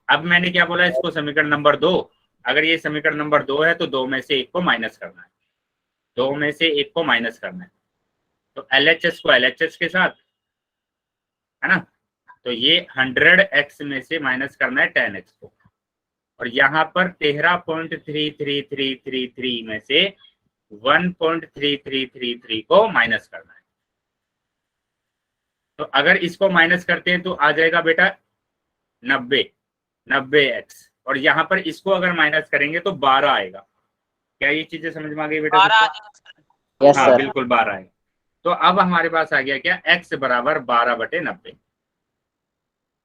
अब मैंने क्या बोला, इसको समीकरण नंबर 2। अगर ये समीकरण नंबर 2 है तो 2 में से 1 को माइनस करना है, 2 में से 1 को माइनस करना है। तो LHS को LHS के साथ, है ना, तो ये 100x में से माइनस करना है 10x को, और यहाँ पर 13.33333 में से 1.3333 को माइनस करना है। तो अगर इसको माइनस करते हैं तो आ जाएगा बेटा 90x, और यहाँ पर इसको अगर माइनस करेंगे तो 12 आएगा। क्या ये चीजें समझ में आ गई बेटा 12 आ सबको? जाएगा सर। यस हाँ सर। बिल्कुल 12 आएगा। तो अब हमारे पास आ गया क्या, x बराबर 12/90।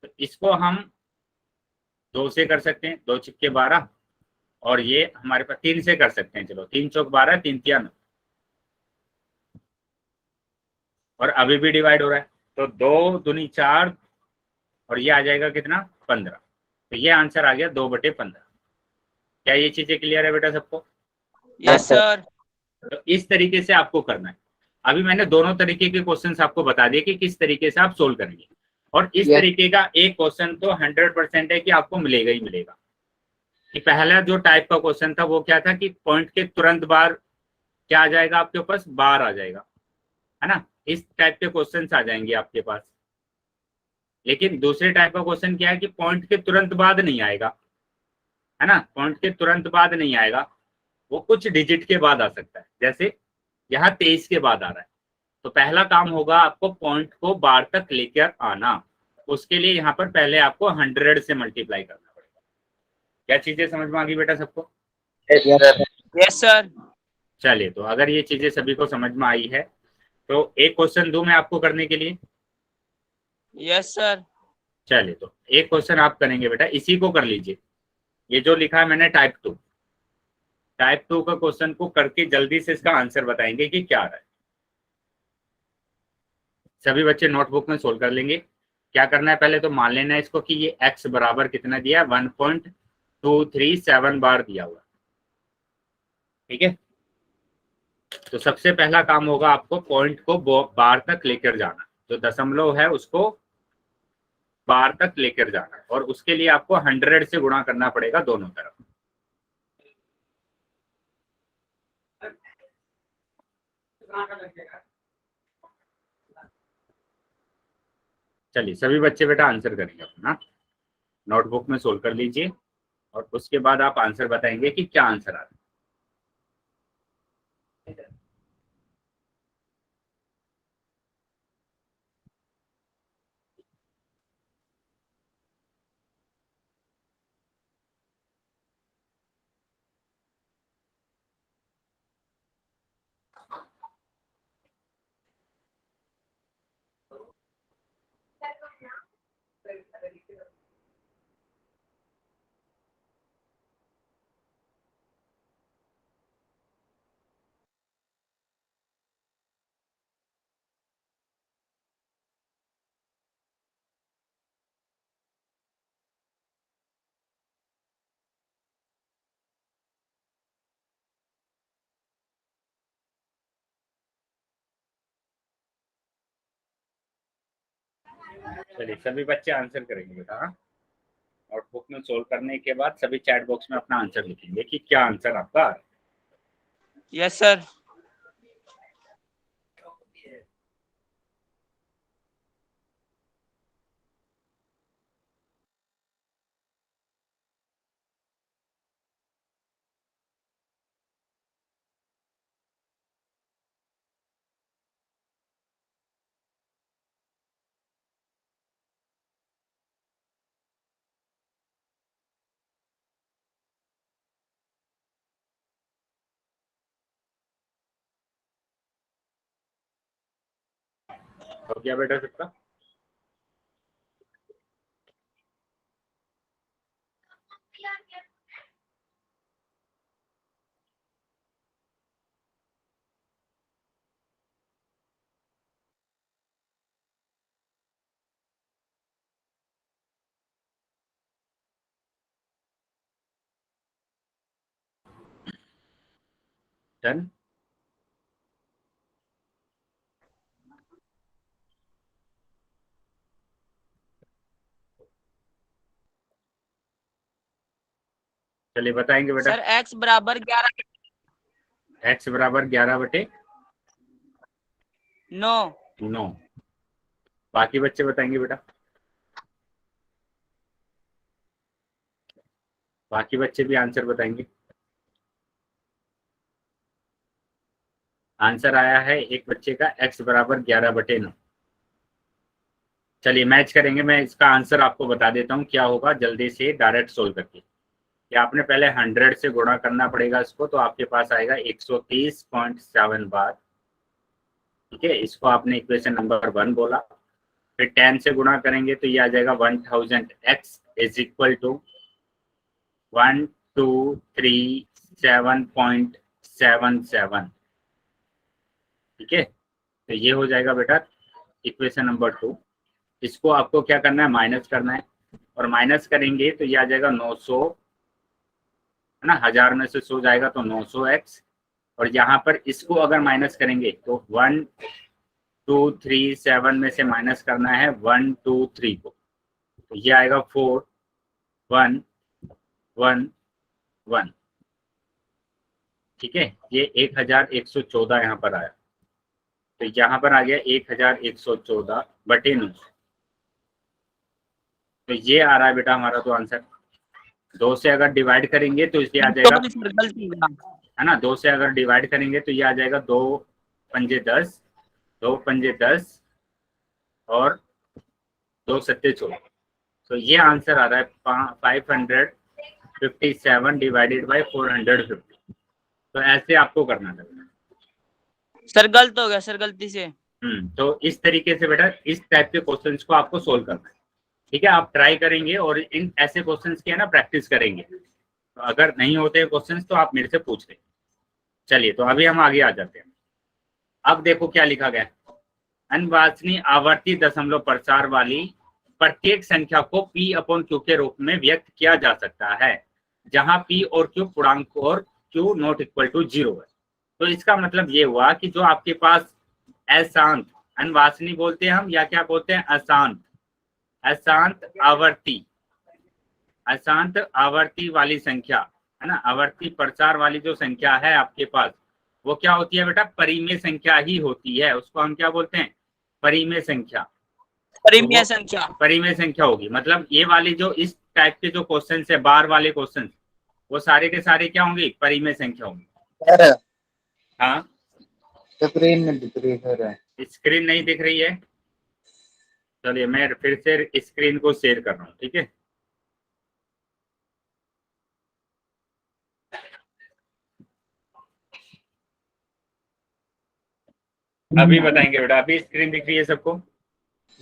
तो इसको हम 2 से कर सकते हैं, 2 छिक्के 12, और ये हमारे पास 3 से कर सकते हैं। चलो 3 चौक 12, 3 तिया 9, और अभी भी डिवाइड हो रहा है, तो 2 दूनी 4, और ये आ जाएगा कितना 15। तो ये आंसर आ गया 2/15। क्या ये चीजें क्लियर है बेटा सबको? Yes sir. तो इस तरीके से आपको करना है। अभी मैंने दोनों तरीके के क्वेश्चंस आपको बता दिए कि किस तरीके से आप सोल्व करेंगे, और इस Yes. तरीके का एक क्वेश्चन तो 100% है कि आपको मिलेगा ही मिलेगा। कि पहला जो टाइप का क्वेश्चन था वो क्या था कि पॉइंट के तुरंत बार क्या आ जाएगा आपके पास, बार आ जाएगा, है ना। इस टाइप के क्वेश्चंस आ जाएंगे आपके पास। लेकिन दूसरे टाइप का क्वेश्चन क्या है कि पॉइंट के तुरंत बाद नहीं आएगा, है ना, पॉइंट के तुरंत बाद नहीं आएगा, वो कुछ डिजिट के बाद आ सकता है। जैसे यहाँ 23 के बाद आ रहा है, तो पहला काम होगा आपको पॉइंट को बार तक लेकर आना। उसके लिए यहाँ पर पहले आपको 100 से मल्टीप्लाई करना पड़ेगा। क्या चीजें समझ में आ गई बेटा सबको? Yes sir. Yes sir. चलिए, तो अगर ये चीजें सभी को समझ में आई है तो एक क्वेश्चन दूं मैं आपको करने के लिए? Yes sir. चलिए, तो एक क्वेश्चन आप करेंगे बेटा, इसी को कर लीजिए। ये जो लिखा है मैंने टाइप 2 का क्वेश्चन को करके जल्दी से इसका आंसर बताएंगे कि क्या आ रहा है। सभी बच्चे नोटबुक में सोल्व कर लेंगे। क्या करना है, पहले तो मान लेना है इसको कि ये x बराबर कितना दिया है, 1.237 बार दिया हुआ। ठीक है, तो सबसे पहला काम होगा आपको पॉइंट को बार तक लेकर जाना, जो दशमलव है उसको बार तक लेकर जाना, और उसके लिए आपको 100 से गुणा करना पड़ेगा दोनों तरफ। चलिए सभी बच्चे बेटा आंसर करेंगे अपना, नोटबुक में सोल्व कर लीजिए, और उसके बाद आप आंसर बताएंगे कि क्या आंसर आ रहा है। चलिए सभी बच्चे आंसर करेंगे बेटा। हाँ? नोटबुक में सोल्व करने के बाद सभी चैट बॉक्स में अपना आंसर लिखेंगे कि क्या आंसर आपका आ रहा है। Yes sir. हो गया बेटा सबका? डन। चलिए बताएंगे बेटा। सर x बराबर 11 x बराबर 11/9। 9। बाकी बच्चे बताएंगे बेटा। बाकी बच्चे भी आंसर बताएंगे। आंसर आया है एक बच्चे का x बराबर 11/9। चलिए मैच करेंगे। मैं इसका आंसर आपको बता देता हूँ क्या होगा जल्दी से डायरेक्ट सोल्व करके। कि आपने पहले 100 से गुणा करना पड़ेगा इसको, तो आपके पास आएगा 130.7 बार। ठीक है, इसको आपने इक्वेशन नंबर 1 बोला। फिर 10 से गुणा करेंगे तो ये आ जाएगा 1000x इज इक्वल टू 1237.77। ठीक है, तो ये हो जाएगा बेटा इक्वेशन नंबर 2। इसको आपको क्या करना है, माइनस करना है। और माइनस करेंगे तो ये आ जाएगा 900, है ना। 1000 में से 100 जाएगा तो 900x। और यहाँ पर इसको अगर माइनस करेंगे तो 1237 में से माइनस करना है 123 को, तो ये आएगा 4111। ठीक है, ये 1114 यहाँ पर आया। तो यहाँ पर आ गया 1114/9। तो ये आ रहा है बेटा हमारा तो आंसर। 2 से अगर डिवाइड करेंगे तो इसलिए आ जाएगा, है ना। 2 से अगर डिवाइड करेंगे तो ये आ जाएगा 2 पंजे 10, 2 पंजे 10 और 2 सत्ते 14। तो ये आंसर आ रहा है 557 डिवाइडेड बाई 450। तो ऐसे आपको करना है सर। गलत हो गया सर, गलती से। तो इस तरीके से बेटा इस टाइप के क्वेश्चंस को आपको सोल्व करना है। ठीक है, आप ट्राई करेंगे और इन ऐसे क्वेश्चंस की है ना प्रैक्टिस करेंगे। तो अगर नहीं होते क्वेश्चंस तो आप मेरे से पूछ लें। चलिए तो अभी हम आगे आ जाते हैं। अब देखो क्या लिखा गया। अनवांछनीय आवर्ती दशमलव प्रसार वाली प्रत्येक संख्या को p/q के रूप में व्यक्त किया जा सकता है जहां p और q पूर्णांक और q नॉट इक्वल टू 0 है। तो इसका मतलब ये हुआ कि जो आपके पास अशांत, अनवांछनीय बोलते हैं हम या क्या बोलते हैं, अशांत, अशांत आवर्ती, अशांत आवर्ती वाली संख्या, है ना, आवर्ती प्रसार वाली जो संख्या है आपके पास, वो क्या होती है बेटा, परिमेय संख्या ही होती है। उसको हम क्या बोलते हैं, परिमेय संख्या। परिमेय संख्या। परिमेय संख्या होगी। मतलब ये वाली जो इस टाइप के जो क्वेश्चन है, बार वाले क्वेश्चन, वो सारे के सारे क्या होंगे, परिमेय संख्या होंगी। हाँ, स्क्रीन में दिख रही है। स्क्रीन नहीं दिख रही है। चलिए मैं फिर से स्क्रीन को शेयर कर रहा हूँ। ठीक है, अभी बताएंगे बेटा। अभी स्क्रीन दिख रही है सबको?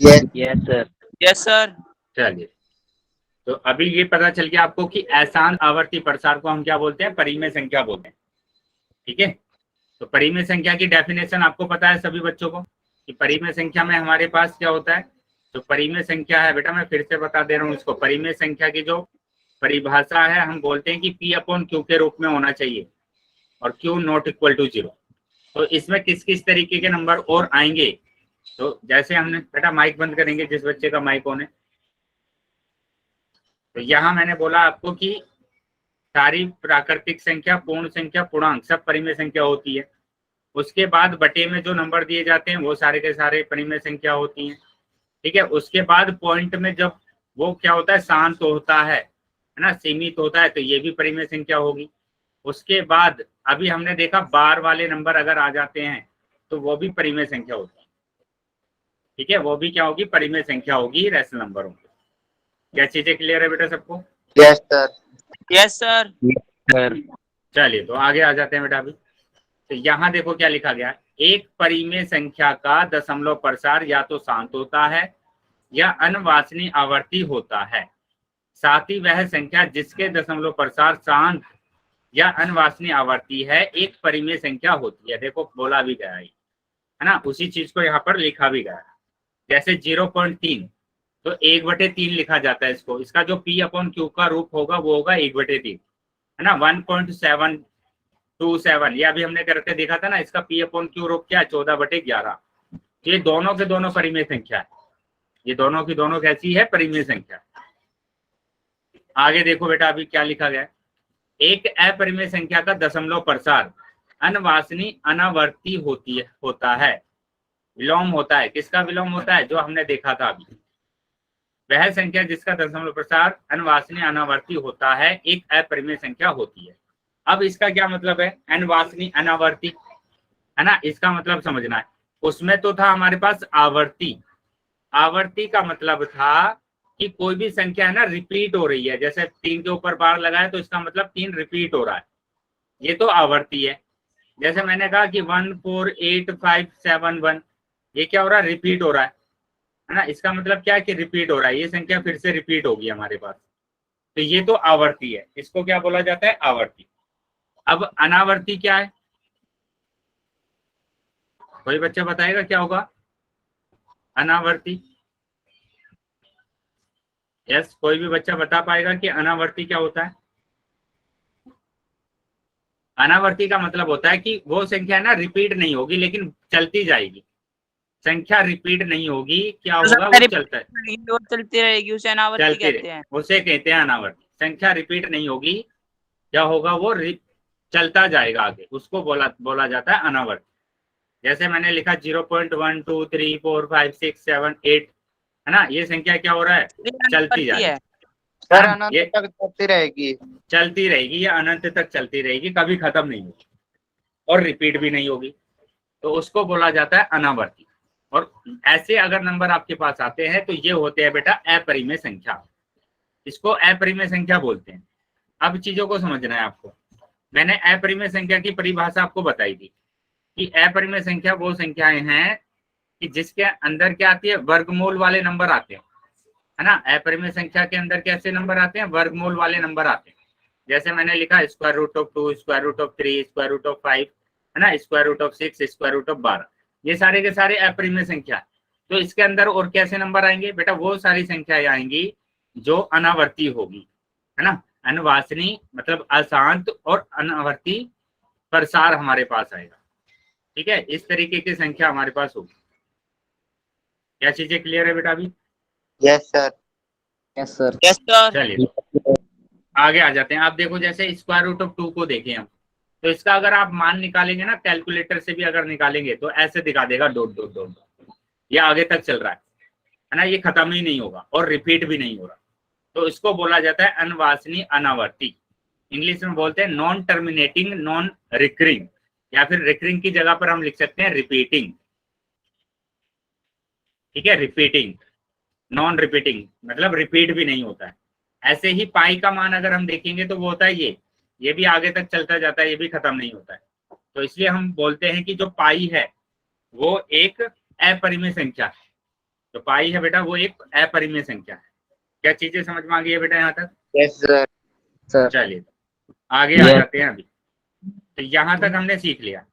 Yes sir. Yes sir. चलिए, तो अभी ये पता चल गया आपको कि अशांत आवर्ती प्रसार को हम क्या बोलते हैं, परिमेय संख्या बोलते हैं। ठीक है, तो परिमेय संख्या की डेफिनेशन आपको पता है सभी बच्चों को कि परिमेय संख्या में हमारे पास क्या होता है। तो परिमेय संख्या है बेटा, मैं फिर से बता दे रहा हूँ इसको। परिमेय संख्या की जो परिभाषा है, हम बोलते हैं कि p/q के रूप में होना चाहिए और q नॉट इक्वल टू 0। तो इसमें किस किस तरीके के नंबर और आएंगे, तो जैसे हमने बेटा माइक बंद करेंगे जिस बच्चे का माइक ऑन है। तो यहाँ मैंने बोला आपको कि सारी प्राकृतिक संख्या, पूर्ण संख्या, पूर्णांक सब परिमेय संख्या होती है। उसके बाद बटे में जो नंबर दिए जाते हैं वो सारे के सारे परिमेय संख्या होती हैं। ठीक है, उसके बाद पॉइंट में जब वो क्या होता है, शांत होता है ना, सीमित होता है, तो ये भी परिमेय संख्या होगी। उसके बाद अभी हमने देखा बार वाले नंबर अगर आ जाते हैं तो वो भी परिमेय संख्या होती है। ठीक है, वो भी क्या होगी, परिमेय संख्या होगी रेशनल नंबर होंगे। क्या चीजें क्लियर है बेटा सबको? Yes sir. Yes sir. Sir. चलिए तो आगे आ जाते हैं बेटा। अभी तो यहाँ देखो क्या लिखा गया है, एक परिमेय संख्या का दशमलव प्रसार या तो शांत होता है या अनवांछनीय आवर्ती होता है। साथ ही वह संख्या जिसके दशमलव प्रसार शांत या अनवांछनीय आवर्ती है एक परिमेय संख्या होती है। देखो बोला भी गया है ना, उसी चीज को यहाँ पर लिखा भी गया है। जैसे 0.3 तो 1/3 लिखा जाता है इसको, इसका जो P/Q का रूप होगा वो होगा 1/3, है ना। 1.727 ये अभी हमने करके देखा था ना, इसका P/Q रूप क्या है, 14/11। ये दोनों के दोनों परिमेय संख्या है, ये दोनों की दोनों कैसी है, परिमेय संख्या। आगे देखो बेटा अभी क्या लिखा गया है, एक अपरिमेय संख्या का दशमलव प्रसार अनवांछनीय अनावर्ती होता है, विलोम होता है। किसका विलोम होता है, जो हमने देखा था अभी, वह संख्या जिसका दशमलव प्रसार अनवांछनीय अनावर्ती होता है एक अपरिमेय संख्या होती है। अब इसका क्या मतलब है, अनवांछनीय अनावर्ती, है ना, इसका मतलब समझना है। उसमें तो था हमारे पास आवर्ती, आवर्ती का मतलब था कि कोई भी संख्या है ना रिपीट हो रही है, जैसे 3 के ऊपर बार लगाए तो इसका मतलब 3 रिपीट हो रहा है, ये तो आवर्ती है। जैसे मैंने कहा कि 148571 ये क्या हो रहा है, रिपीट हो रहा है ना, इसका मतलब क्या है कि रिपीट हो रहा है, ये संख्या फिर से रिपीट होगी हमारे पास, तो ये तो आवर्ती है, इसको क्या बोला जाता है, आवर्ती। अब अनावर्ती क्या है, कोई बच्चा बताएगा क्या होगा अनावर्ती? यस, कोई भी बच्चा बता पाएगा कि अनावर्ती क्या होता है? अनावर्ती का मतलब होता है कि वो संख्या ना रिपीट नहीं होगी लेकिन चलती जाएगी, संख्या रिपीट नहीं होगी, क्या होगा, वो चलता है, वो चलती रहेगी, उसे अनावर्ती चलती कहते रहे, हैं। उसे कहते हैं अनावर्ती। संख्या रिपीट नहीं होगी, क्या होगा, वो चलता जाएगा आगे, उसको बोला जाता है अनावर्ती। जैसे मैंने लिखा 0.1 2 3 4 5 6 7 8, है ना, ये संख्या क्या हो रहा है, चलती जा रही है सर हाँ, अनंत ये तक चलती रहेगी। चलती रहेगी, ये अनंत तक चलती रहेगी, कभी खत्म नहीं होगी और रिपीट भी नहीं होगी, तो उसको बोला जाता है अनावर्ती। और ऐसे अगर नंबर आपके पास आते हैं तो ये होते हैं बेटा अपरिमेय संख्या, इसको अपरिमेय संख्या बोलते हैं। अब चीजों को समझना है आपको, मैंने अपरिमेय संख्या की परिभाषा आपको बताई थी कि अपरिमेय संख्या वो संख्याएं हैं कि जिसके अंदर क्या आती है, वर्गमूल वाले नंबर आते हैं, है ना। अपरिमेय संख्या के अंदर कैसे नंबर आते हैं, वर्गमूल वाले नंबर आते हैं। जैसे मैंने लिखा √2, √3, √5, है ना, √6, √12, ये सारे के सारे अपरिमेय संख्या। तो इसके अंदर और कैसे नंबर आएंगे बेटा, वो सारी संख्याएं आएंगी जो अनावर्ती होगी, है ना, अनवांछनीय मतलब अशांत और अनावर्ती प्रसार हमारे पास आएगा। ठीक है, इस तरीके की संख्या हमारे पास होगी। क्या चीजें क्लियर है बेटा अभी? Yes sir. Yes sir. Yes sir. चलिए आगे आ जाते हैं। आप देखो जैसे √2 को देखें हम, तो इसका अगर आप मान निकालेंगे ना, कैलकुलेटर से भी अगर निकालेंगे तो ऐसे दिखा देगा डॉट डॉट डॉट, ये आगे तक चल रहा है ना, ये खत्म ही नहीं होगा और रिपीट भी नहीं हो रहा, तो इसको बोला जाता है अनवांछनीय अनावर्ती। इंग्लिश में बोलते हैं नॉन टर्मिनेटिंग नॉन रिकरिंग, या फिर रिकरिंग की जगह पर हम लिख सकते हैं रिपीटिंग। ठीक है, रिपीटिंग, नॉन रिपीटिंग मतलब रिपीट भी नहीं होता है। ऐसे ही पाई का मान अगर हम देखेंगे तो वो होता है ये भी आगे तक चलता जाता है, ये भी खत्म नहीं होता है। तो इसलिए हम बोलते हैं कि जो पाई है वो एक अपरिमेय संख्या है, तो पाई है बेटा वो एक अपरिमेय संख्या है। क्या चीजें समझ में आ गई है बेटा यहाँ तक? Yes sir. सर। चलिए आगे आ जाते हैं। अभी तो यहाँ तक हमने सीख लिया,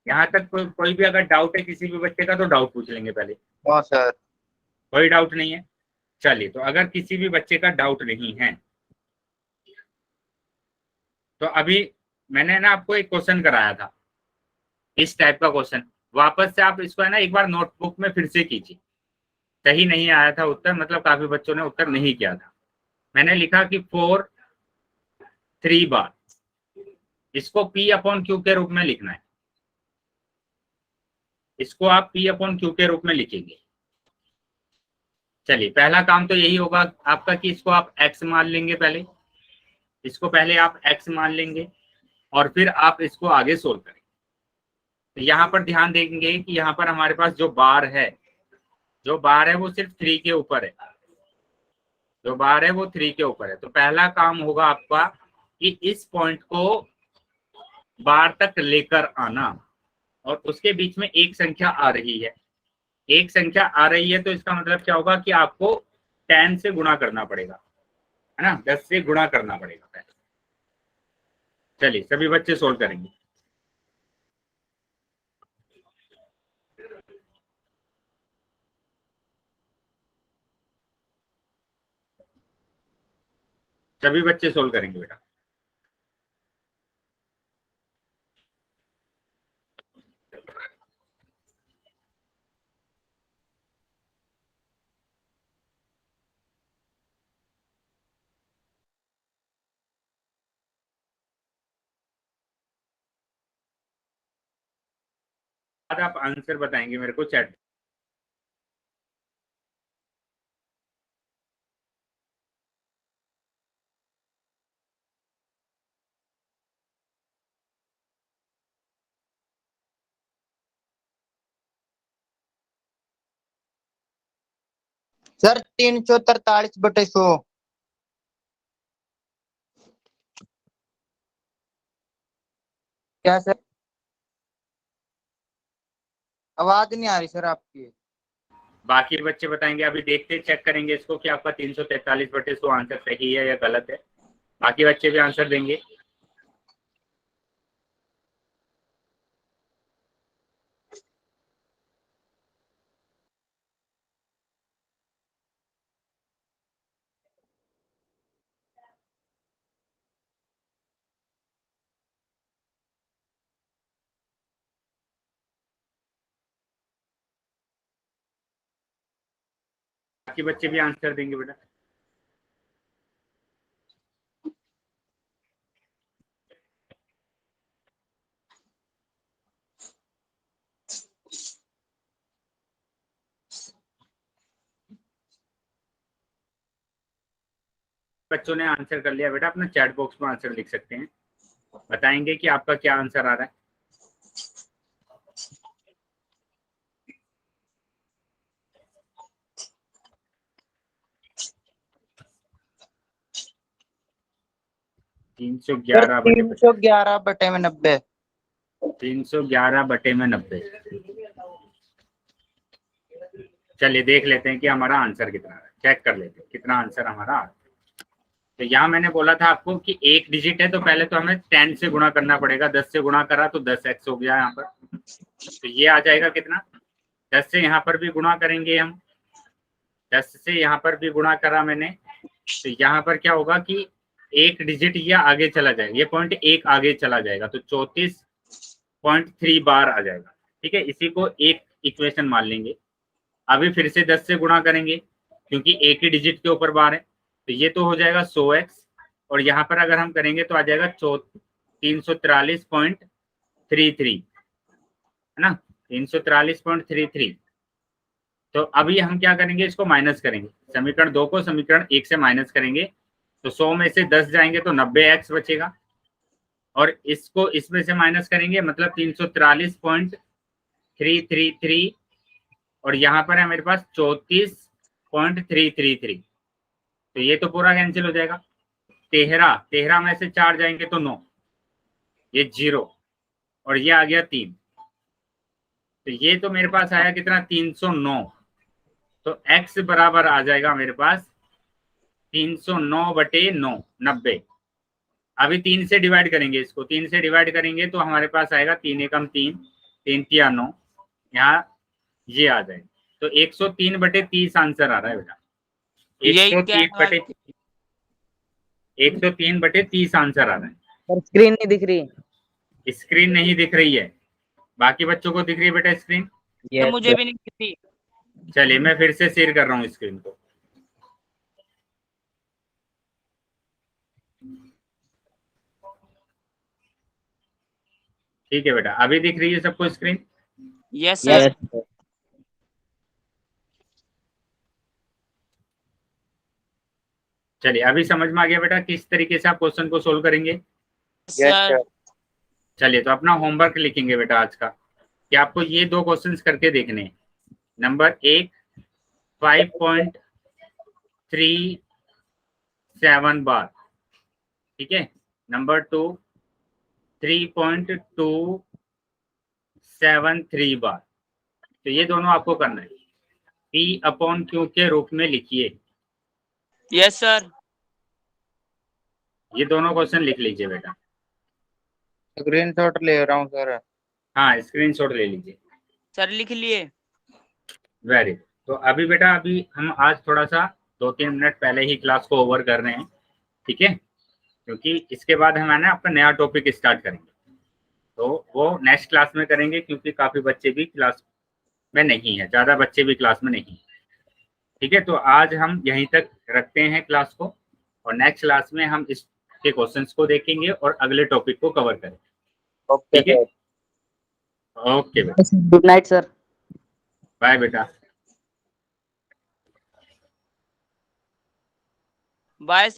यहाँ तक कोई भी अगर डाउट है किसी भी बच्चे का तो डाउट पूछ लेंगे पहले। No sir. कोई डाउट नहीं है? चलिए, तो अगर किसी भी बच्चे का डाउट नहीं है तो अभी मैंने ना आपको एक क्वेश्चन कराया था, इस टाइप का क्वेश्चन, वापस से आप इसको है ना एक बार नोटबुक में फिर से कीजिए। सही नहीं आया था उत्तर, मतलब काफी बच्चों ने उत्तर नहीं किया था। मैंने लिखा कि 4 3 बार, इसको P/Q के रूप में लिखना है। इसको आप P/Q के रूप में लिखेंगे। चलिए, पहला काम तो यही होगा आपका कि इसको आप x मान लेंगे। पहले इसको पहले आप x मान लेंगे और फिर आप इसको आगे सोल्व करेंगे। तो यहाँ पर ध्यान देंगे कि यहाँ पर हमारे पास जो बार है वो सिर्फ 3 के ऊपर है। जो बार है वो 3 के ऊपर है। तो पहला काम होगा आपका कि इस पॉइंट को बार तक लेकर आना, और उसके बीच में एक संख्या आ रही है। एक संख्या आ रही है तो इसका मतलब क्या होगा कि आपको 10 से गुणा करना पड़ेगा, है ना, 10 से गुणा करना पड़ेगा पहले। चलिए, सभी बच्चे सोल्व करेंगे। सभी बच्चे सोल्व करेंगे बेटा। बाद आप आंसर बताएंगे मेरे को चैट। सर 343/100। क्या सर? आवाज नहीं आ रही सर आपकी। बाकी बच्चे बताएंगे। अभी देखते चेक करेंगे इसको कि आपका 343/100 आंसर सही है या गलत है। बाकी बच्चे भी आंसर देंगे। बाकी बच्चे भी आंसर देंगे बेटा। बच्चों ने आंसर कर लिया बेटा, अपना चैट बॉक्स में आंसर लिख सकते हैं। बताएंगे कि आपका क्या आंसर आ रहा है। सर 311/90। 311/90। चलिए देख लेते हैं कि हमारा आंसर कितना है। चेक कर लेते हैं कितना आंसर हमारा आ रहा है। तो यहाँ मैंने बोला था आपको कि एक डिजिट है तो पहले तो हमें 10 से गुणा करना पड़ेगा। 10 से गुणा करा तो 10x हो गया यहाँ पर। तो ये आ जाएगा कितना, 10 से यहाँ पर भी गुणा करेंगे हम। 10 से यहाँ पर भी गुणा करा मैंने, तो यहाँ पर क्या होगा कि एक डिजिट ये आगे चला जाएगा, ये पॉइंट एक आगे चला जाएगा, तो 34.3 बार आ जाएगा। ठीक है, इसी को एक इक्वेशन मान लेंगे। अभी फिर से 10 से गुणा करेंगे क्योंकि एक ही डिजिट के ऊपर बार है, तो ये तो हो जाएगा 100x, और यहाँ पर अगर हम करेंगे तो आ जाएगा 343.33, है ना, 343.33। तो अभी हम क्या करेंगे, इसको माइनस करेंगे। समीकरण 2 को समीकरण 1 से माइनस करेंगे तो 100 में से 10 जाएंगे तो 90x बचेगा, और इसको इसमें से माइनस करेंगे मतलब 343.333, और यहाँ पर है मेरे पास 34.333। तो ये तो पूरा कैंसिल हो जाएगा। 13 में से 4 जाएंगे तो 9, ये 0, और ये आ गया 3। तो ये तो मेरे पास आया कितना, 309। तो x बराबर आ जाएगा मेरे पास 309/9, 90। अभी 3 से डिवाइड करेंगे इसको। 3 से डिवाइड करेंगे तो हमारे पास आएगा 3 एकम 3, 3 तिया 9, यहाँ ये आ जाएगा। तो 103/30 आंसर आ रहा है बेटा। 103/30 आंसर आ रहा है। सर स्क्रीन नहीं दिख रही। स्क्रीन नहीं दिख रही है, बाकी बच्चों को दिख रही है बेटा स्क्रीन? तो यस मुझे भी नहीं दिखती। चलिए मैं फिर से शेयर कर रहा हूँ स्क्रीन को। ठीक है बेटा, अभी दिख रही है सबको screen? Yes sir. Yes sir. चलिए अभी समझ में आ गया बेटा किस तरीके से आप क्वेश्चन को सोल्व करेंगे? Yes sir sir. चलिए तो अपना होमवर्क लिखेंगे बेटा आज का कि आपको ये 2 क्वेश्चंस करके देखने हैं। नंबर 1 5.37 बार, ठीक है। नंबर 2 3.273 बार। तो ये दोनों आपको करना है। P/Q के रूप में लिखिए। Yes sir. ये दोनों क्वेश्चन लिख लीजिए बेटा। स्क्रीनशॉट ले रहा हूँ सर। हाँ स्क्रीनशॉट ले लीजिए। सर लिख लिए। वेरी। तो अभी बेटा अभी हम आज थोड़ा सा 2-3 मिनट पहले ही क्लास को ओवर कर रहे हैं, ठीक है, क्योंकि इसके बाद हम है ना आपका नया टॉपिक स्टार्ट करेंगे। तो वो नेक्स्ट क्लास में करेंगे क्योंकि काफी बच्चे भी क्लास में नहीं है, ज्यादा बच्चे भी क्लास में नहीं है, ठीक है। तो आज हम यहीं तक रखते हैं क्लास को और नेक्स्ट क्लास में हम इसके क्वेश्चंस को देखेंगे और अगले टॉपिक को कवर करेंगे, ओके ठीक है। सर। ओके बेटा, गुड नाइट सर। बाय बेटा। बाय।